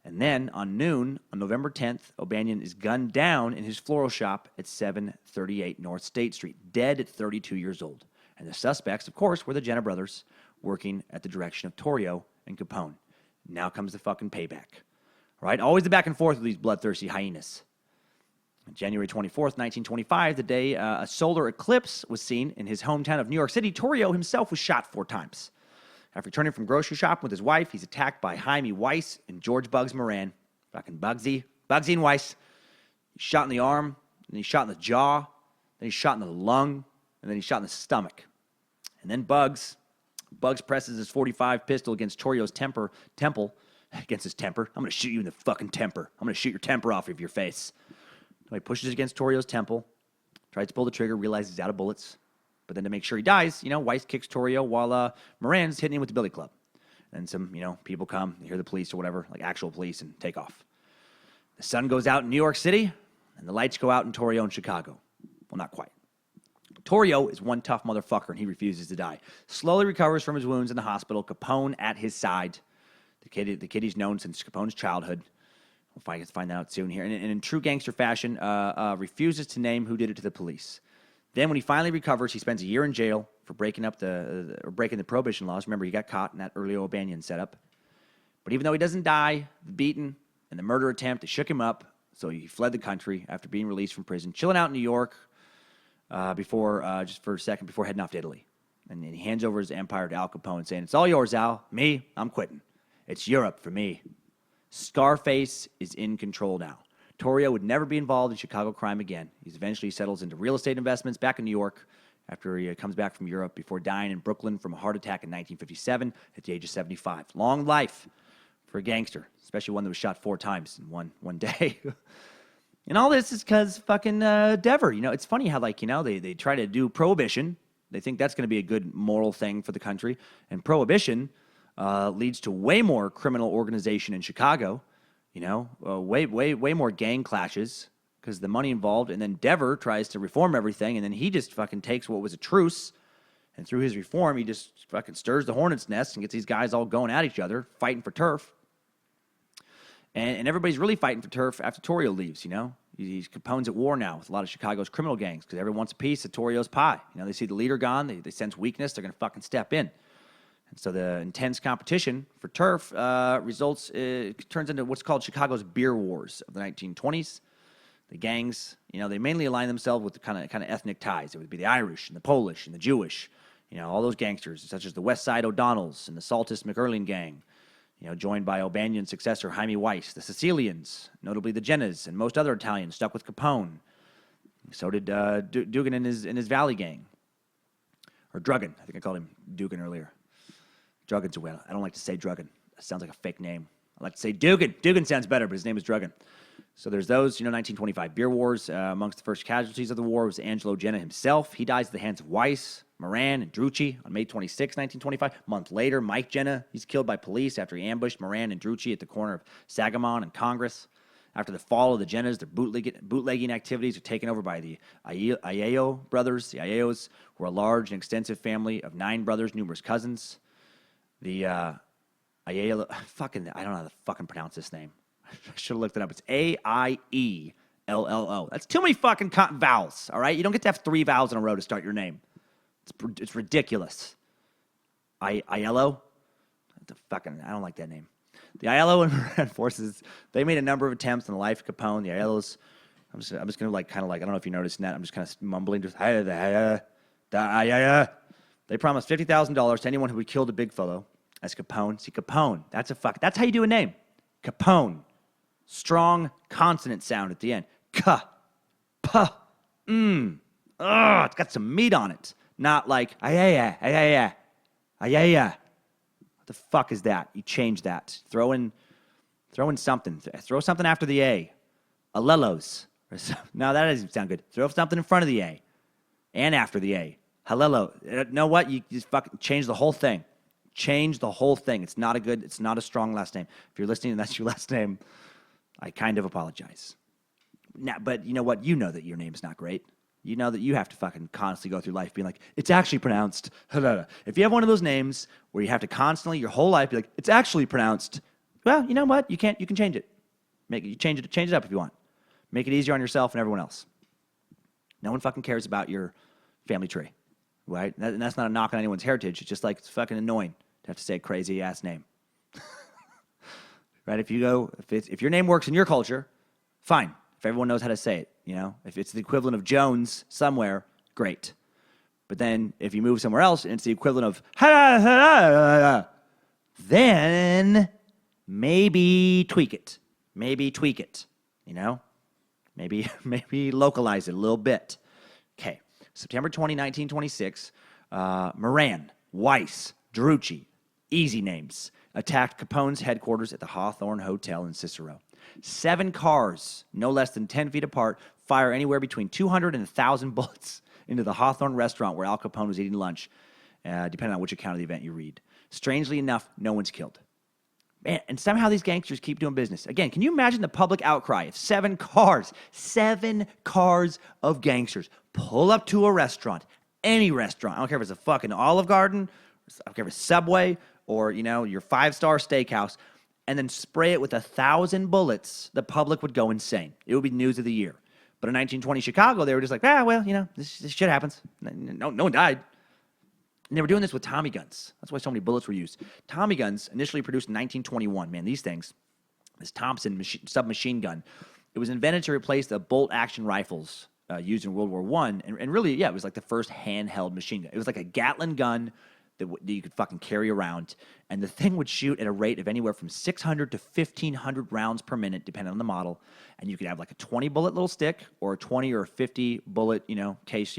And then, on noon, on November 10th, O'Banion is gunned down in his floral shop at 738 North State Street, dead at 32 years old. And the suspects, of course, were the Jenna brothers, working at the direction of Torrio and Capone. Now comes the fucking payback. Right? Always the back and forth with these bloodthirsty hyenas. On January 24th, 1925, the day a solar eclipse was seen in his hometown of New York City, Torrio himself was shot 4 times. After returning from grocery shopping with his wife, he's attacked by Jaime Weiss and George Bugs Moran. Fucking Bugsy and Weiss. He's shot in the arm, then he's shot in the jaw, then he's shot in the lung, and then he's shot in the stomach. And then Bugs presses his .45 pistol against Torrio's temple. Against his temper. I'm going to shoot you in the fucking temper. I'm going to shoot your temper off of your face. So he pushes against Torrio's temple, tries to pull the trigger, realizes he's out of bullets. But then to make sure he dies, Weiss kicks Torrio while Moran's hitting him with the billy club. And some, people come, they hear the police or whatever, like actual police, and take off. The sun goes out in New York City, and the lights go out in Torrio and Chicago. Well, not quite. Torrio is one tough motherfucker, and he refuses to die. Slowly recovers from his wounds in the hospital, Capone at his side. The kid he's known since Capone's childhood. We'll find that out soon here. And in true gangster fashion, refuses to name who did it to the police. Then when he finally recovers, he spends a year in jail for breaking the prohibition laws. Remember, he got caught in that early O'Banion setup. But even though he doesn't die, the beating and the murder attempt, it shook him up. So he fled the country after being released from prison, chilling out in New York just for a second before heading off to Italy. And he hands over his empire to Al Capone, saying, "It's all yours, Al. Me, I'm quitting. It's Europe for me." Scarface is in control now. Torrio would never be involved in Chicago crime again. He eventually settles into real estate investments back in New York after he comes back from Europe before dying in Brooklyn from a heart attack in 1957 at the age of 75. Long life for a gangster, especially one that was shot 4 times in one day. And all this is because fucking Dever. It's funny how, they try to do prohibition. They think that's going to be a good moral thing for the country. And prohibition leads to way more criminal organization in Chicago, way more gang clashes because the money involved. And then Dever tries to reform everything, and then he just fucking takes what was a truce, and through his reform, he just fucking stirs the hornet's nest and gets these guys all going at each other, fighting for turf. And everybody's really fighting for turf after Torrio leaves, Capone's at war now with a lot of Chicago's criminal gangs because everyone wants a piece of Torrio's pie. They see the leader gone, they sense weakness, they're going to fucking step in. And so the intense competition for turf turns into what's called Chicago's beer wars of the 1920s. The gangs, they mainly align themselves with the kind of ethnic ties. It would be the Irish and the Polish and the Jewish, all those gangsters, such as the West Side O'Donnells and the Saltis McErling gang, joined by O'Banion's successor Jaime Weiss, the Sicilians, notably the Jennas, and most other Italians stuck with Capone. So did Dugan and his Valley gang. Or Drugan. I think I called him Dugan earlier. Drugan's a whale. I don't like to say Drugan. That sounds like a fake name. I like to say Dugan. Dugan sounds better, but his name is Drugan. So there's those, 1925 beer wars. Amongst the first casualties of the war was Angelo Jenna himself. He dies at the hands of Weiss, Moran, and Drucci on May 26, 1925. A month later, Mike Jenna, he's killed by police after he ambushed Moran and Drucci at the corner of Sagamon and Congress. After the fall of the Jennas, their bootlegging activities are taken over by the Ayala brothers. The Ayalos were a large and extensive family of 9 brothers, numerous cousins. The Ayala, I don't know how to fucking pronounce this name. I should have looked it up. It's Aieello. That's too many fucking vowels, all right? You don't get to have 3 vowels in a row to start your name. It's ridiculous. Aiello? I don't like that name. The Aiello and Moran forces, they made a number of attempts on the life of Capone. The Aiellos, I'm just going to I don't know if you noticed that. I'm just kind of mumbling. They promised $50,000 to anyone who would kill the big fellow as Capone. See, Capone, that's how you do a name. Capone. Strong consonant sound at the end. Ka. Pa. It's got some meat on it. Not like, ayaya. What the fuck is that? You change that. Throw in something. Throw something after the A. Alelos. No, that doesn't sound good. Throw something in front of the A. And after the A. Halelo. You know what? You just fucking change the whole thing. Change the whole thing. It's not a strong last name. If you're listening and that's your last name, I kind of apologize. Now, but you know what? You know that your name's not great. You know that you have to fucking constantly go through life being like, it's actually pronounced. If you have one of those names where you have to constantly, your whole life, be like, it's actually pronounced. Well, you know what? You can change it. Change it up if you want. Make it easier on yourself and everyone else. No one fucking cares about your family tree, right? And that's not a knock on anyone's heritage. It's just like, it's fucking annoying to have to say a crazy ass name. Right? If your name works in your culture, fine. If everyone knows how to say it, you know, if it's the equivalent of Jones somewhere, great. But then if you move somewhere else and it's the equivalent of then maybe tweak it. You know, maybe localize it a little bit. Okay, September 20, 1926, Moran, Weiss, Drucci, easy names, attacked Capone's headquarters at the Hawthorne Hotel in Cicero. 7 cars, no less than 10 feet apart, fire anywhere between 200 and 1,000 bullets into the Hawthorne restaurant where Al Capone was eating lunch, depending on which account of the event you read. Strangely enough, no one's killed. Man, and somehow these gangsters keep doing business. Again, can you imagine the public outcry if 7 cars of gangsters pull up to a restaurant, any restaurant, I don't care if it's a fucking Olive Garden, I don't care if it's Subway, or, you know, your 5-star steakhouse, and then spray it with 1,000 bullets, the public would go insane. It would be news of the year. But in 1920 Chicago, they were just like, well, you know, this shit happens. No one died. And they were doing this with Tommy guns. That's why so many bullets were used. Tommy guns, initially produced in 1921. Man, these things, this Thompson submachine gun, it was invented to replace the bolt-action rifles used in World War I. And really, yeah, it was like the first handheld machine gun. It was like a Gatling gun that you could fucking carry around. And the thing would shoot at a rate of anywhere from 600 to 1,500 rounds per minute, depending on the model. And you could have like a 20-bullet little stick or a 20 or a 50-bullet, case,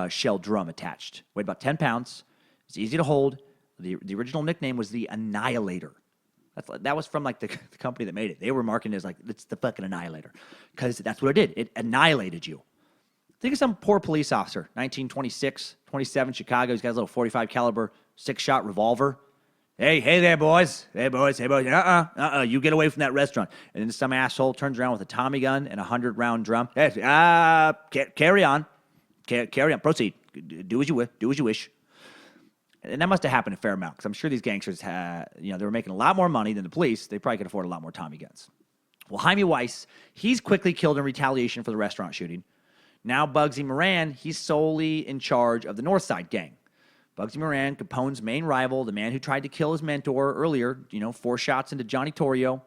shell drum attached. Weighed about 10 pounds. It's easy to hold. The original nickname was the Annihilator. That was from like the company that made it. They were marketing it as like, it's the fucking Annihilator. Because that's what it did. It annihilated you. Think of some poor police officer, 1926, 27, Chicago. He's got his little 45 caliber 6-shot revolver. Hey there, boys. Hey, boys. You get away from that restaurant. And then some asshole turns around with a Tommy gun and a 100-round drum. Hey, carry on. Carry on. Proceed. Do as you wish. And that must have happened a fair amount, because I'm sure these gangsters they were making a lot more money than the police. They probably could afford a lot more Tommy guns. Well, Jaime Weiss, he's quickly killed in retaliation for the restaurant shooting. Now Bugsy Moran, he's solely in charge of the North Side gang. Bugsy Moran, Capone's main rival, the man who tried to kill his mentor earlier, 4 shots into Johnny Torrio.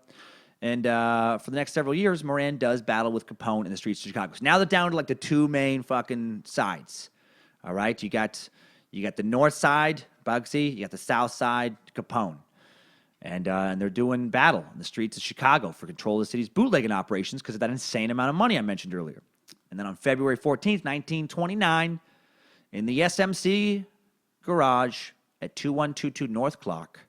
And for the next several years, Moran does battle with Capone in the streets of Chicago. So now they're down to like the 2 main fucking sides. All right? You got the North Side, Bugsy. You got the South Side, Capone. And they're doing battle in the streets of Chicago for control of the city's bootlegging operations because of that insane amount of money I mentioned earlier. And then on February 14th, 1929, in the SMC garage at 2122 North Clark,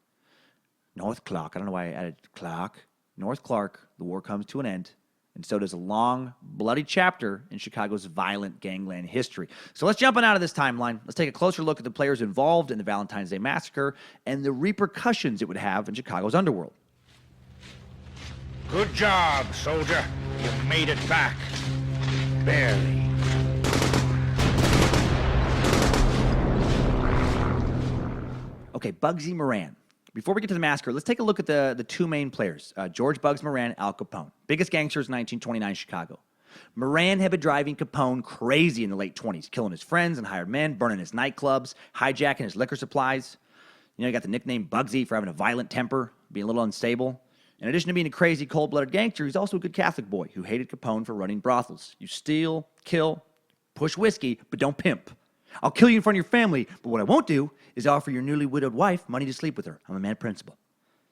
I don't know why I added clock, North Clark, the war comes to an end. And so does a long, bloody chapter in Chicago's violent gangland history. So let's jump on out of this timeline. Let's take a closer look at the players involved in the Valentine's Day Massacre and the repercussions it would have in Chicago's underworld. Good job, soldier. You made it back. Barely. Okay, Bugsy Moran. Before we get to the massacre, let's take a look at the two main players, George Bugs Moran, Al Capone. Biggest gangsters in 1929 Chicago. Moran had been driving Capone crazy in the late 20s, killing his friends and hired men, burning his nightclubs, hijacking his liquor supplies. You know, he got the nickname Bugsy for having a violent temper, being a little unstable. In addition to being a crazy, cold-blooded gangster, he's also a good Catholic boy who hated Capone for running brothels. You steal, kill, push whiskey, but don't pimp. I'll kill you in front of your family, but what I won't do is offer your newly widowed wife money to sleep with her. I'm a man of principle.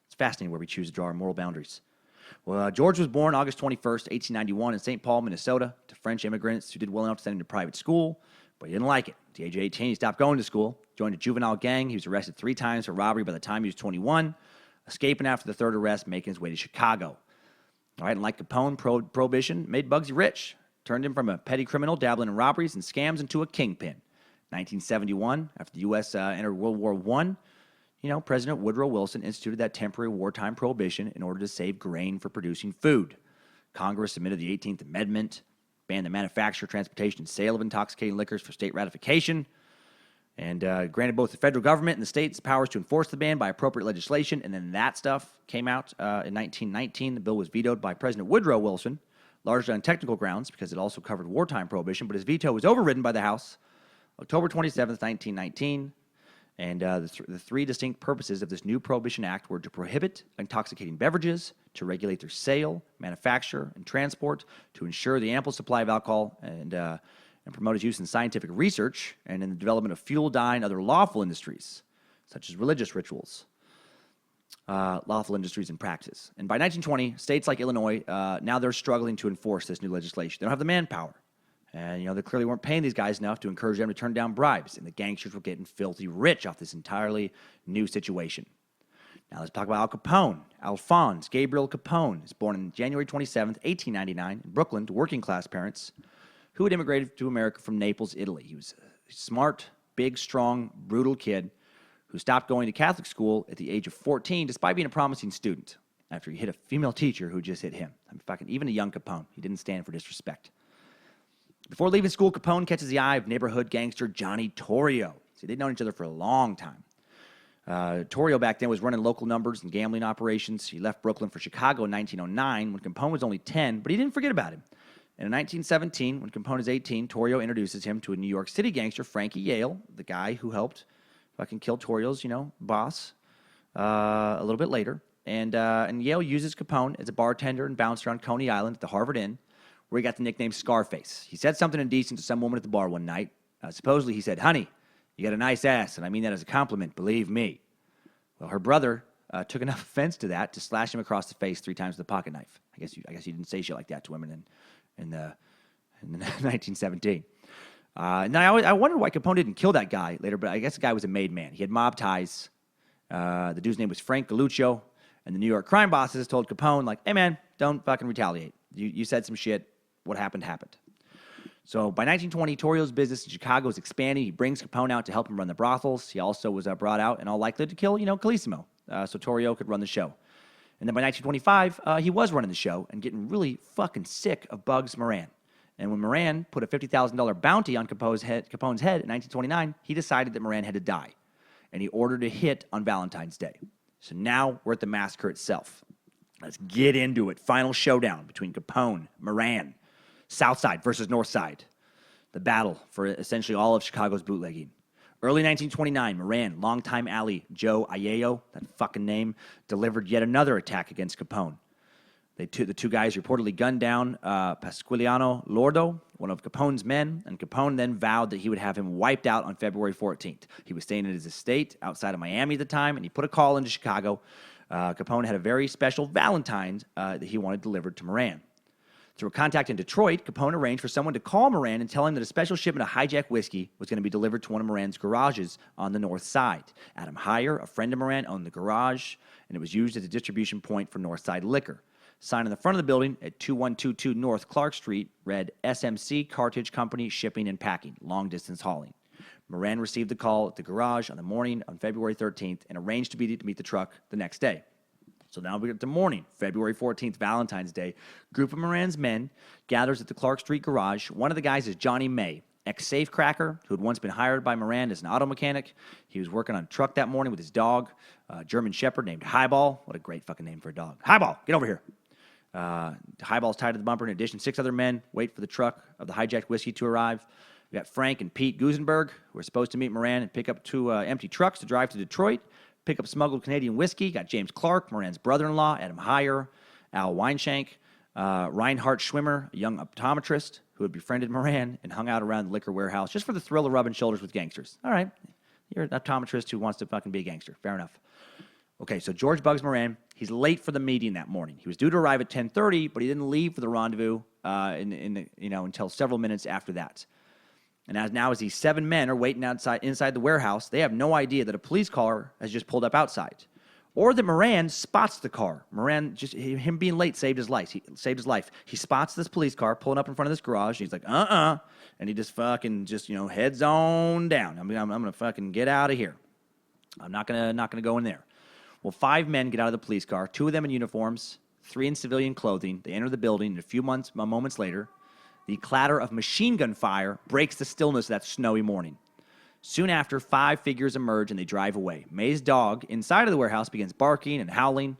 It's fascinating where we choose to draw our moral boundaries. Well, George was born August 21st, 1891 in St. Paul, Minnesota, to French immigrants who did well enough to send him to private school, but he didn't like it. At the age of 18, he stopped going to school, joined a juvenile gang. He was arrested 3 times for robbery by the time he was 21, escaping after the third arrest, making his way to Chicago. All right, and like Capone, Prohibition made Bugsy rich, turned him from a petty criminal dabbling in robberies and scams into a kingpin. 1971, after the U.S. Entered World War I, President Woodrow Wilson instituted that temporary wartime prohibition in order to save grain for producing food. Congress submitted the 18th Amendment, banned the manufacture, transportation, and sale of intoxicating liquors for state ratification, and granted both the federal government and the states powers to enforce the ban by appropriate legislation. And then that stuff came out in 1919. The bill was vetoed by President Woodrow Wilson, largely on technical grounds because it also covered wartime prohibition, but his veto was overridden by the House October 27th, 1919, and the 3 distinct purposes of this new Prohibition Act were to prohibit intoxicating beverages, to regulate their sale, manufacture, and transport, to ensure the ample supply of alcohol, and promote its use in scientific research and in the development of fuel, dye, and other lawful industries, such as religious rituals, lawful industries and practice. And by 1920, states like Illinois, now they're struggling to enforce this new legislation. They don't have the manpower. And, they clearly weren't paying these guys enough to encourage them to turn down bribes. And the gangsters were getting filthy rich off this entirely new situation. Now let's talk about Al Capone. Alphonse Gabriel Capone is born on January 27th, 1899 in Brooklyn to working-class parents who had immigrated to America from Naples, Italy. He was a smart, big, strong, brutal kid who stopped going to Catholic school at the age of 14 despite being a promising student after he hit a female teacher who just hit him. Even a young Capone. He didn't stand for disrespect. Before leaving school, Capone catches the eye of neighborhood gangster Johnny Torrio. See, they'd known each other for a long time. Torrio back then was running local numbers and gambling operations. He left Brooklyn for Chicago in 1909 when Capone was only 10, but he didn't forget about him. And in 1917, when Capone is 18, Torrio introduces him to a New York City gangster, Frankie Yale, the guy who helped kill Torrio's, boss a little bit later. And Yale uses Capone as a bartender and bouncer on Coney Island at the Harvard Inn, where he got the nickname Scarface. He said something indecent to some woman at the bar one night. Supposedly, he said, "Honey, you got a nice ass, and I mean that as a compliment, believe me." Well, her brother took enough offense to that to slash him across the face 3 times with a pocket knife. I guess you didn't say shit like that to women in 1917. Now, I wondered why Capone didn't kill that guy later, but I guess the guy was a made man. He had mob ties. The dude's name was Frank Galluccio, and the New York crime bosses told Capone, "Hey, man, don't fucking retaliate. You said some shit. What happened, happened." So by 1920, Torrio's business in Chicago is expanding. He brings Capone out to help him run the brothels. He also was brought out in all likelihood to kill, Calissimo, so Torrio could run the show. And then by 1925, he was running the show and getting really fucking sick of Bugs Moran. And when Moran put a $50,000 bounty on Capone's head in 1929, he decided that Moran had to die. And he ordered a hit on Valentine's Day. So now we're at the massacre itself. Let's get into it. Final showdown between Capone, Moran, South Side versus North Side. The battle for essentially all of Chicago's bootlegging. Early 1929, Moran, longtime ally Joe Aiello, that fucking name, delivered yet another attack against Capone. The two guys reportedly gunned down Pasquiliano Lordo, one of Capone's men, and Capone then vowed that he would have him wiped out on February 14th. He was staying at his estate outside of Miami at the time, and he put a call into Chicago. Capone had a very special Valentine that he wanted delivered to Moran. Through a contact in Detroit, Capone arranged for someone to call Moran and tell him that a special shipment of hijacked whiskey was going to be delivered to one of Moran's garages on the north side. Adam Heyer, a friend of Moran, owned the garage, and it was used as a distribution point for North Side Liquor. Sign on the front of the building at 2122 North Clark Street read SMC Cartage Company Shipping and Packing, long distance hauling. Moran received the call at the garage on the morning on February 13th and arranged to meet the truck the next day. So now we get to morning, February 14th, Valentine's Day. Group of Moran's men gathers at the Clark Street garage. One of the guys is Johnny May, ex-safecracker, who had once been hired by Moran as an auto mechanic. He was working on a truck that morning with his dog, a German Shepherd named Highball. What a great fucking name for a dog. Highball, get over here. Highball's tied to the bumper. In addition, 6 other men wait for the truck of the hijacked whiskey to arrive. We got Frank and Pete Gusenberg, who are supposed to meet Moran and pick up 2 empty trucks to drive to Detroit, pick up smuggled Canadian whiskey. Got James Clark, Moran's brother-in-law, Adam Heyer, Al Weinshank, Reinhard Schwimmer, a young optometrist who had befriended Moran and hung out around the liquor warehouse just for the thrill of rubbing shoulders with gangsters. All right, you're an optometrist who wants to fucking be a gangster. Fair enough. Okay, so George Bugs Moran, he's late for the meeting that morning. He was due to arrive at 10:30, but he didn't leave for the rendezvous until several minutes after that. And as these 7 men are waiting inside the warehouse, they have no idea that a police car has just pulled up outside, or that Moran spots the car. Moran, him being late saved his life. He spots this police car pulling up in front of this garage. He's like, and he just heads on down. I'm gonna fucking get out of here. I'm not gonna go in there. Well, 5 men get out of the police car. 2 of them in uniforms, 3 in civilian clothing. They enter the building, and a few moments later, the clatter of machine gun fire breaks the stillness of that snowy morning. Soon after, 5 figures emerge, and they drive away. May's dog, inside of the warehouse, begins barking and howling.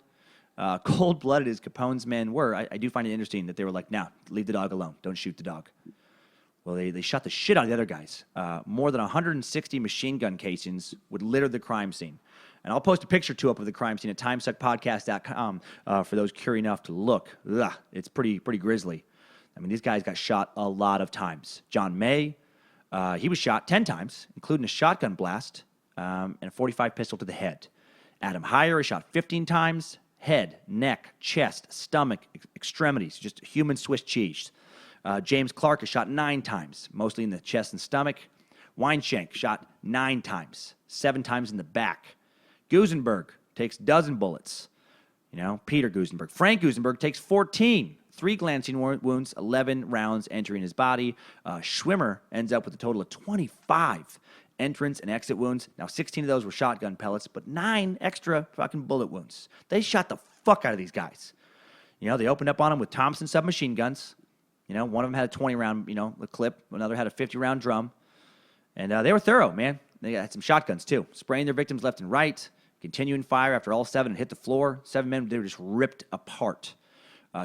Cold-blooded as Capone's men were, I do find it interesting that they were like, "No, leave the dog alone. Don't shoot the dog." Well, they shot the shit out of the other guys. More than 160 machine gun casings would litter the crime scene. And I'll post a picture, too, up of the crime scene at timesuckpodcast.com for those curious enough to look. Ugh, it's pretty grisly. I mean, these guys got shot a lot of times. John May, he was shot 10 times, including a shotgun blast and a .45 pistol to the head. Adam Heyer is shot 15 times, head, neck, chest, stomach, extremities, just human Swiss cheese. James Clark is shot 9 times, mostly in the chest and stomach. Weinshank shot 9 times, 7 times in the back. Gusenberg takes 12 bullets. Peter Gusenberg. Frank Gusenberg takes 14. 3 glancing wounds, 11 rounds entering his body. Schwimmer ends up with a total of 25 entrance and exit wounds. Now, 16 of those were shotgun pellets, but 9 extra fucking bullet wounds. They shot the fuck out of these guys. They opened up on them with Thompson submachine guns. One of them had a 20-round, clip. Another had a 50-round drum. And they were thorough, man. They had some shotguns, too, spraying their victims left and right, continuing fire after all 7 had hit the floor. 7 men, they were just ripped apart.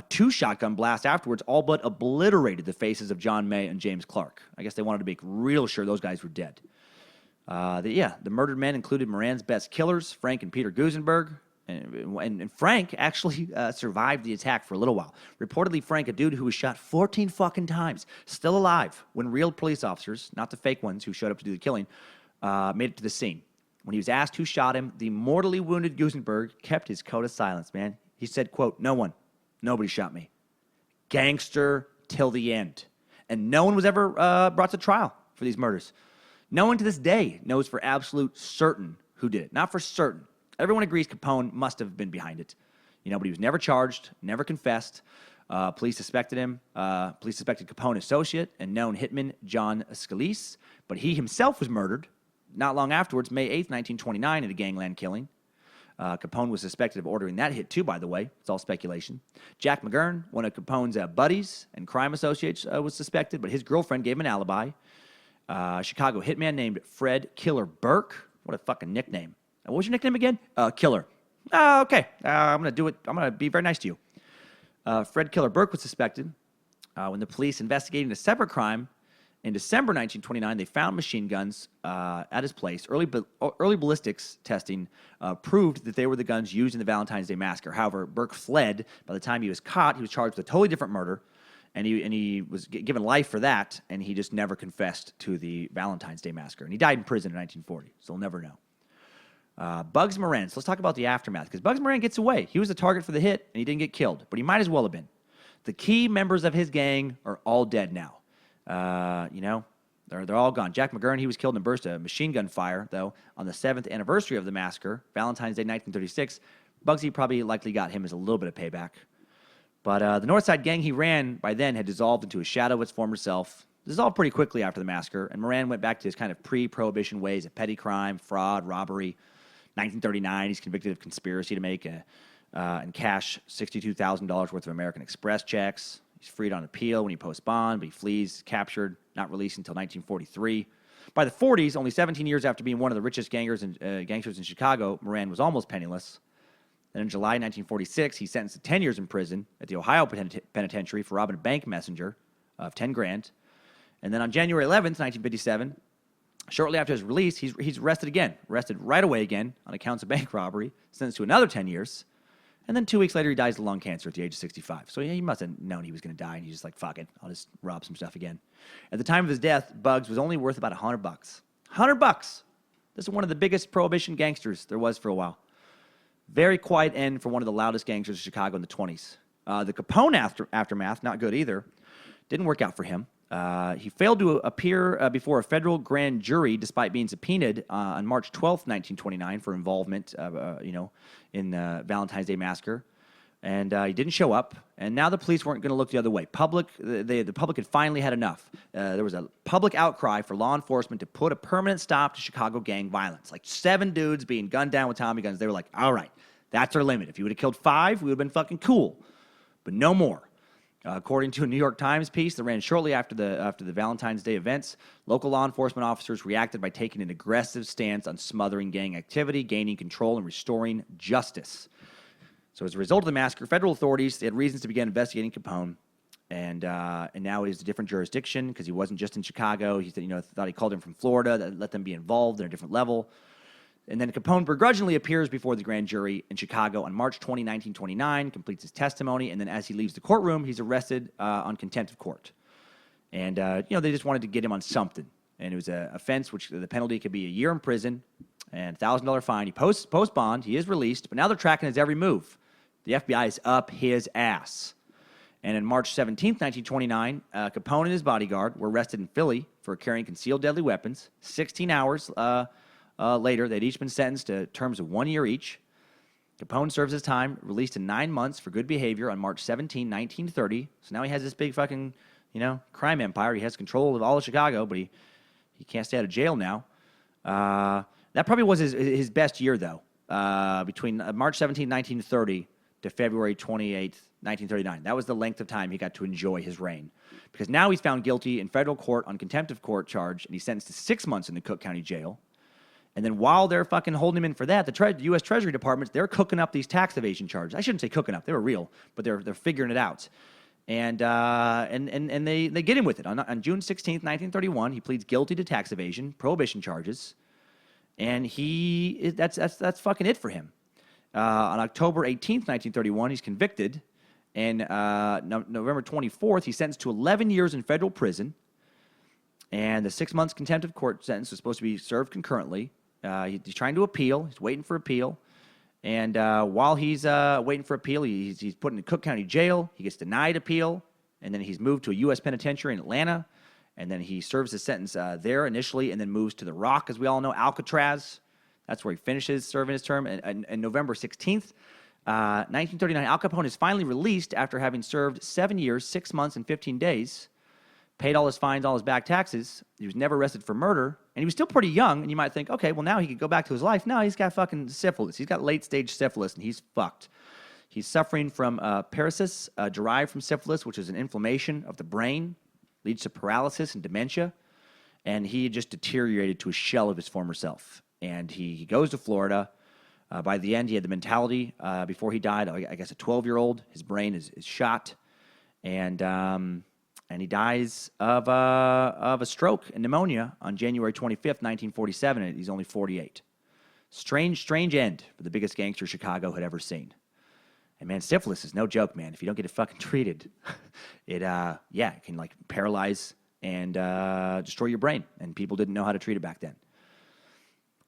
2 shotgun blasts afterwards all but obliterated the faces of John May and James Clark. I guess they wanted to make real sure those guys were dead. The murdered men included Moran's best killers, Frank and Peter Gusenberg. And Frank actually survived the attack for a little while. Reportedly, Frank, a dude who was shot 14 fucking times, still alive when real police officers, not the fake ones who showed up to do the killing, made it to the scene. When he was asked who shot him, the mortally wounded Gusenberg kept his code of silence, man. He said, quote, "No one. Nobody shot me. Gangster till the end." And no one was ever brought to trial for these murders. No one to this day knows for absolute certain who did it. Not for certain. Everyone agrees Capone must have been behind it. But he was never charged, never confessed. Police suspected him. Police suspected Capone associate and known hitman John Scalise, but he himself was murdered not long afterwards, May 8th, 1929, in a gangland killing. Capone was suspected of ordering that hit, too, by the way. It's all speculation. Jack McGurn, one of Capone's buddies and crime associates, was suspected, but his girlfriend gave him an alibi. Chicago hitman named Fred Killer Burke. What a fucking nickname. What was your nickname again? Killer. Okay. I'm going to do it. I'm going to be very nice to you. Fred Killer Burke was suspected. When the police investigated a separate crime in December 1929, they found machine guns at his place. Early ballistics testing proved that they were the guns used in the Valentine's Day Massacre. However, Burke fled. By the time he was caught, he was charged with a totally different murder, and he was given life for that, and he just never confessed to the Valentine's Day Massacre. And he died in prison in 1940, so we'll never know. Bugs Moran. So let's talk about the aftermath, because Bugs Moran gets away. He was the target for the hit, and he didn't get killed, but he might as well have been. The key members of his gang are all dead now. They're all gone. Jack McGurn, he was killed in a burst of machine gun fire, though, on the 7th anniversary of the massacre, Valentine's Day, 1936. Bugsy probably likely got him as a little bit of payback. But the Northside gang he ran by then had dissolved into a shadow of its former self. Dissolved pretty quickly after the massacre, and Moran went back to his kind of pre-prohibition ways of petty crime, fraud, robbery. 1939, he's convicted of conspiracy to make and cash $62,000 worth of American Express checks. He's freed on appeal when he posts bond, but he flees, captured, not released until 1943. By the 40s, only 17 years after being one of the richest gangsters in Chicago, Moran was almost penniless. Then in July 1946, he's sentenced to 10 years in prison at the Ohio Penitentiary for robbing a bank messenger of 10 grand. And then on January 11th, 1957, shortly after his release, he's arrested right away again on accounts of bank robbery, sentenced to another 10 years. And then 2 weeks later, he dies of lung cancer at the age of 65. So yeah, he must have known he was going to die, and he's just like, fuck it, I'll just rob some stuff again. At the time of his death, Bugs was only worth about $100. $100! This is one of the biggest Prohibition gangsters there was for a while. Very quiet end for one of the loudest gangsters of Chicago in the 20s. The Capone aftermath, not good either. Didn't work out for him. He failed to appear before a federal grand jury despite being subpoenaed on March 12th, 1929 for involvement, in the Valentine's Day Massacre. And he didn't show up. And now the police weren't going to look the other way. The public had finally had enough. There was a public outcry for law enforcement to put a permanent stop to Chicago gang violence. Like 7 dudes being gunned down with Tommy guns. They were like, all right, that's our limit. If you would have killed 5, we would have been fucking cool. But no more. According to a New York Times piece that ran shortly after the Valentine's Day events, local law enforcement officers reacted by taking an aggressive stance on smothering gang activity, gaining control, and restoring justice. So as a result of the massacre, federal authorities they had reasons to begin investigating Capone, and now it is a different jurisdiction because he wasn't just in Chicago. He thought he called him from Florida, that let them be involved at a different level. And then Capone begrudgingly appears before the grand jury in Chicago on March 20, 1929, completes his testimony, and then as he leaves the courtroom, he's arrested on contempt of court. And, they just wanted to get him on something. And it was an offense which the penalty could be a year in prison and $1,000 fine. He posts bond. He is released, but now they're tracking his every move. The FBI is up his ass. And on March 17, 1929, Capone and his bodyguard were arrested in Philly for carrying concealed deadly weapons. 16 hours later, they'd each been sentenced to terms of 1 year each. Capone serves his time, released in 9 months for good behavior on March 17, 1930. So now he has this big fucking, crime empire. He has control of all of Chicago, but he can't stay out of jail now. That probably was his best year, though, between March 17, 1930 to February 28, 1939. That was the length of time he got to enjoy his reign. Because now he's found guilty in federal court on contempt of court charge, and he's sentenced to 6 months in the Cook County Jail. And then while they're fucking holding him in for that, the U.S. Treasury Department, they're cooking up these tax evasion charges. I shouldn't say cooking up; they were real, but they're figuring it out. And they get him with it. On June 16th, 1931, he pleads guilty to tax evasion, prohibition charges, and that's fucking it for him. On October 18th, 1931, he's convicted, and November 24th, he's sentenced to 11 years in federal prison, and the 6 months contempt of court sentence was supposed to be served concurrently. He's trying to appeal. He's waiting for appeal. And while he's waiting for appeal, he's put in the Cook County Jail. He gets denied appeal. And then he's moved to a U.S. penitentiary in Atlanta. And then he serves his sentence there initially and then moves to the Rock, as we all know, Alcatraz. That's where he finishes serving his term. And November 16th, 1939, Al Capone is finally released after having served 7 years, 6 months, and 15 days. Paid all his fines, all his back taxes. He was never arrested for murder. And he was still pretty young. And you might think, okay, well, now he could go back to his life. No, he's got fucking syphilis. He's got late-stage syphilis, and he's fucked. He's suffering from paresis, derived from syphilis, which is an inflammation of the brain, leads to paralysis and dementia. And he just deteriorated to a shell of his former self. And he goes to Florida. By the end, he had the mentality, before he died, I guess a 12-year-old. His brain is shot. And he dies of a stroke and pneumonia on January 25th, 1947, and he's only 48. Strange end for the biggest gangster Chicago had ever seen. And man, syphilis is no joke, man. If you don't get it fucking treated, it can like paralyze and destroy your brain. And people didn't know how to treat it back then.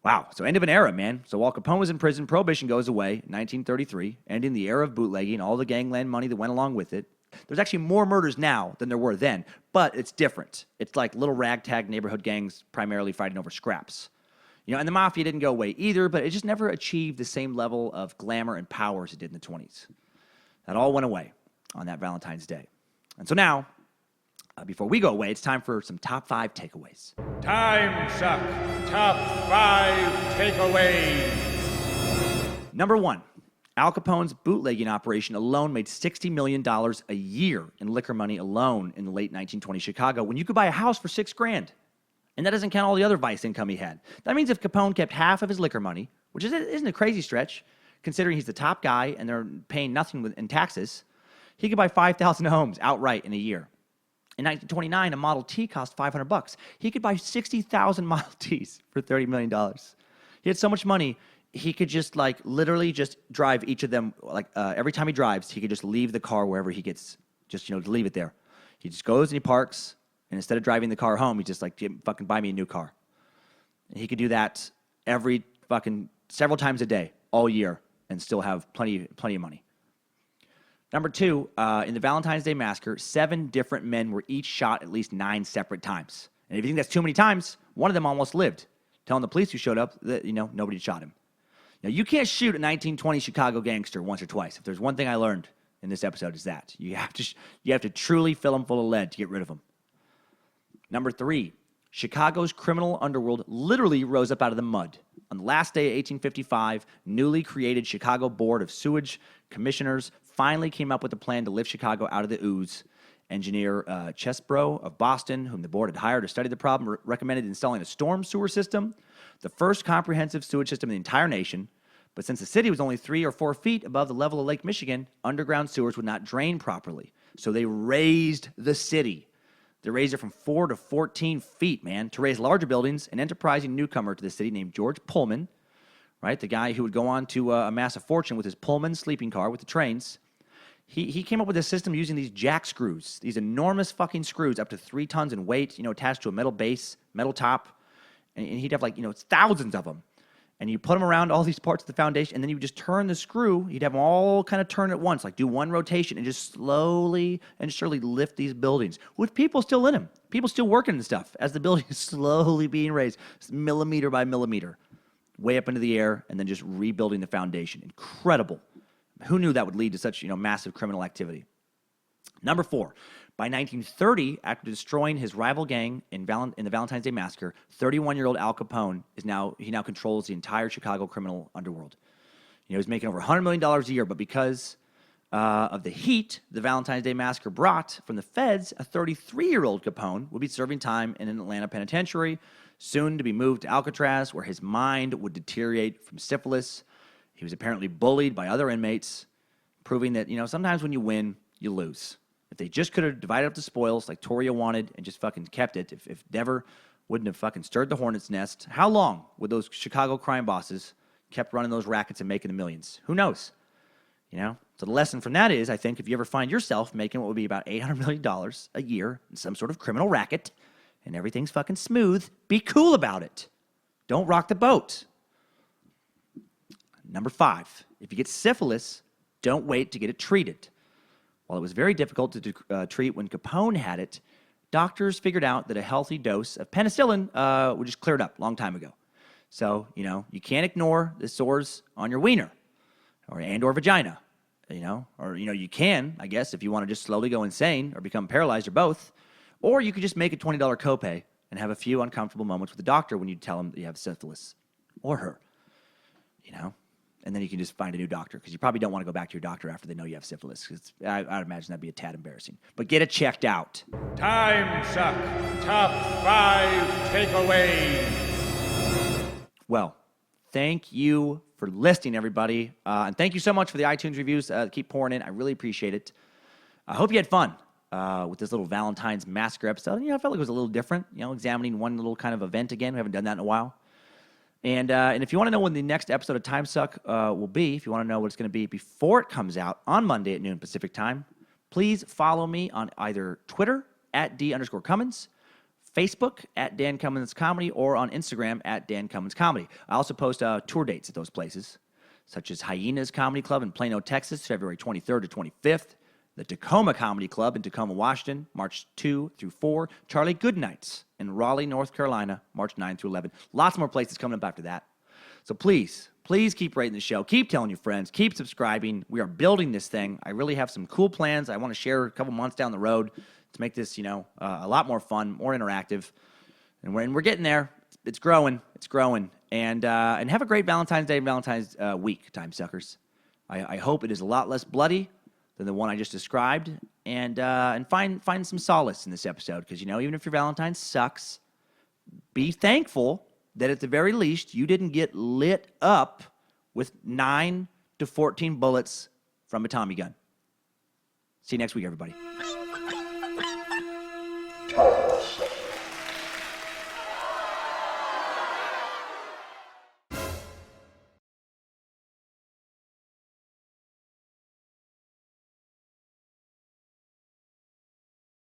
Wow, so end of an era, man. So while Capone was in prison, Prohibition goes away in 1933, ending the era of bootlegging, all the gangland money that went along with it. There's actually more murders now than there were then, but it's different. It's like little ragtag neighborhood gangs primarily fighting over scraps. And the mafia didn't go away either, but it just never achieved the same level of glamour and power as it did in the 20s. That all went away on that Valentine's Day. And so now, before we go away, it's time for some top 5 takeaways. Timesuck Top 5 Takeaways. Number 1, Al Capone's bootlegging operation alone made $60 million a year in liquor money alone in the late 1920s Chicago, when you could buy a house for $6,000. And that doesn't count all the other vice income he had. That means if Capone kept half of his liquor money, which isn't a crazy stretch, considering he's the top guy and they're paying nothing in taxes, he could buy 5,000 homes outright in a year. In 1929, a Model T cost $500. He could buy 60,000 Model Ts for $30 million. He had so much money, he could just literally just drive each of them. Every time he drives, he could just leave the car wherever he gets, just leave it there. He just goes and he parks, and instead of driving the car home, he's just fucking buy me a new car. And he could do that every several times a day, all year, and still have plenty of money. Number 2, in the Valentine's Day Massacre, 7 different men were each shot at least 9 separate times. And if you think that's too many times, one of them almost lived, telling the police who showed up that, nobody shot him. Now, you can't shoot a 1920 Chicago gangster once or twice. If there's one thing I learned in this episode, is that you have to truly fill him full of lead to get rid of him. Number 3, Chicago's criminal underworld literally rose up out of the mud. On the last day of 1855, newly created Chicago Board of Sewage Commissioners finally came up with a plan to lift Chicago out of the ooze. Engineer Chesbrough of Boston, whom the board had hired to study the problem, recommended installing a storm sewer system, the first comprehensive sewage system in the entire nation. But since the city was only 3 or 4 feet above the level of Lake Michigan, underground sewers would not drain properly. So they raised the city. They raised it from 4 to 14 feet, man. To raise larger buildings, an enterprising newcomer to the city named George Pullman, right, the guy who would go on to amass a fortune with his Pullman sleeping car with the trains, he came up with a system using these jack screws, these enormous fucking screws up to 3 tons in weight, attached to a metal base, metal top, and he'd have thousands of them. And you put them around all these parts of the foundation, and then you would just turn the screw. You'd have them all kind of turn at once, do one rotation, and just slowly and surely lift these buildings with people still in them, people still working and stuff, as the building is slowly being raised, millimeter by millimeter, way up into the air, and then just rebuilding the foundation. Incredible. Who knew that would lead to such, massive criminal activity? Number 4, by 1930, after destroying his rival gang in the Valentine's Day Massacre, 31-year-old Al Capone now controls the entire Chicago criminal underworld. He's making over $100 million a year, but because of the heat the Valentine's Day Massacre brought from the feds, a 33-year-old Capone would be serving time in an Atlanta penitentiary, soon to be moved to Alcatraz, where his mind would deteriorate from syphilis. He was apparently bullied by other inmates, proving that, sometimes when you win, you lose. If they just could have divided up the spoils like Torrio wanted and just fucking kept it, if Dever wouldn't have fucking stirred the hornet's nest, how long would those Chicago crime bosses kept running those rackets and making the millions? Who knows? So the lesson from that is, I think, if you ever find yourself making what would be about $800 million a year in some sort of criminal racket and everything's fucking smooth, be cool about it. Don't rock the boat. Number 5, if you get syphilis, don't wait to get it treated. While it was very difficult to treat when Capone had it, doctors figured out that a healthy dose of penicillin would just clear it up a long time ago. So, you can't ignore the sores on your wiener or vagina, or you can, I guess, if you want to just slowly go insane or become paralyzed or both. Or you could just make a $20 copay and have a few uncomfortable moments with the doctor when you tell him that you have syphilis or her, And then you can just find a new doctor, because you probably don't want to go back to your doctor after they know you have syphilis. Because I'd imagine that'd be a tad embarrassing. But get it checked out. Timesuck Top 5 Takeaways. Well, thank you for listening, everybody. And thank you so much for the iTunes reviews. Keep pouring in. I really appreciate it. I hope you had fun with this little Valentine's Massacre episode. I felt like it was a little different, examining one little kind of event again. We haven't done that in a while. And if you want to know when the next episode of Timesuck will be, if you want to know what it's going to be before it comes out on Monday at noon Pacific time, please follow me on either Twitter @D_Cummins, Facebook @Dan Cummins Comedy, or on Instagram @Dan Cummins Comedy. I also post tour dates at those places, such as Hyenas Comedy Club in Plano, Texas, February 23rd to 25th. The Tacoma Comedy Club in Tacoma, Washington, March 2 through 4. Charlie Goodnights in Raleigh, North Carolina, March 9 through 11. Lots more places coming up after that. So please keep rating the show. Keep telling your friends. Keep subscribing. We are building this thing. I really have some cool plans I want to share a couple months down the road to make this, a lot more fun, more interactive. And we're getting there. It's growing. It's growing. And have a great Valentine's Day and Valentine's week, time suckers. I hope it is a lot less bloody than the one I just described, and find some solace in this episode, because, even if your Valentine sucks, be thankful that at the very least you didn't get lit up with 9 to 14 bullets from a Tommy gun. See you next week, everybody.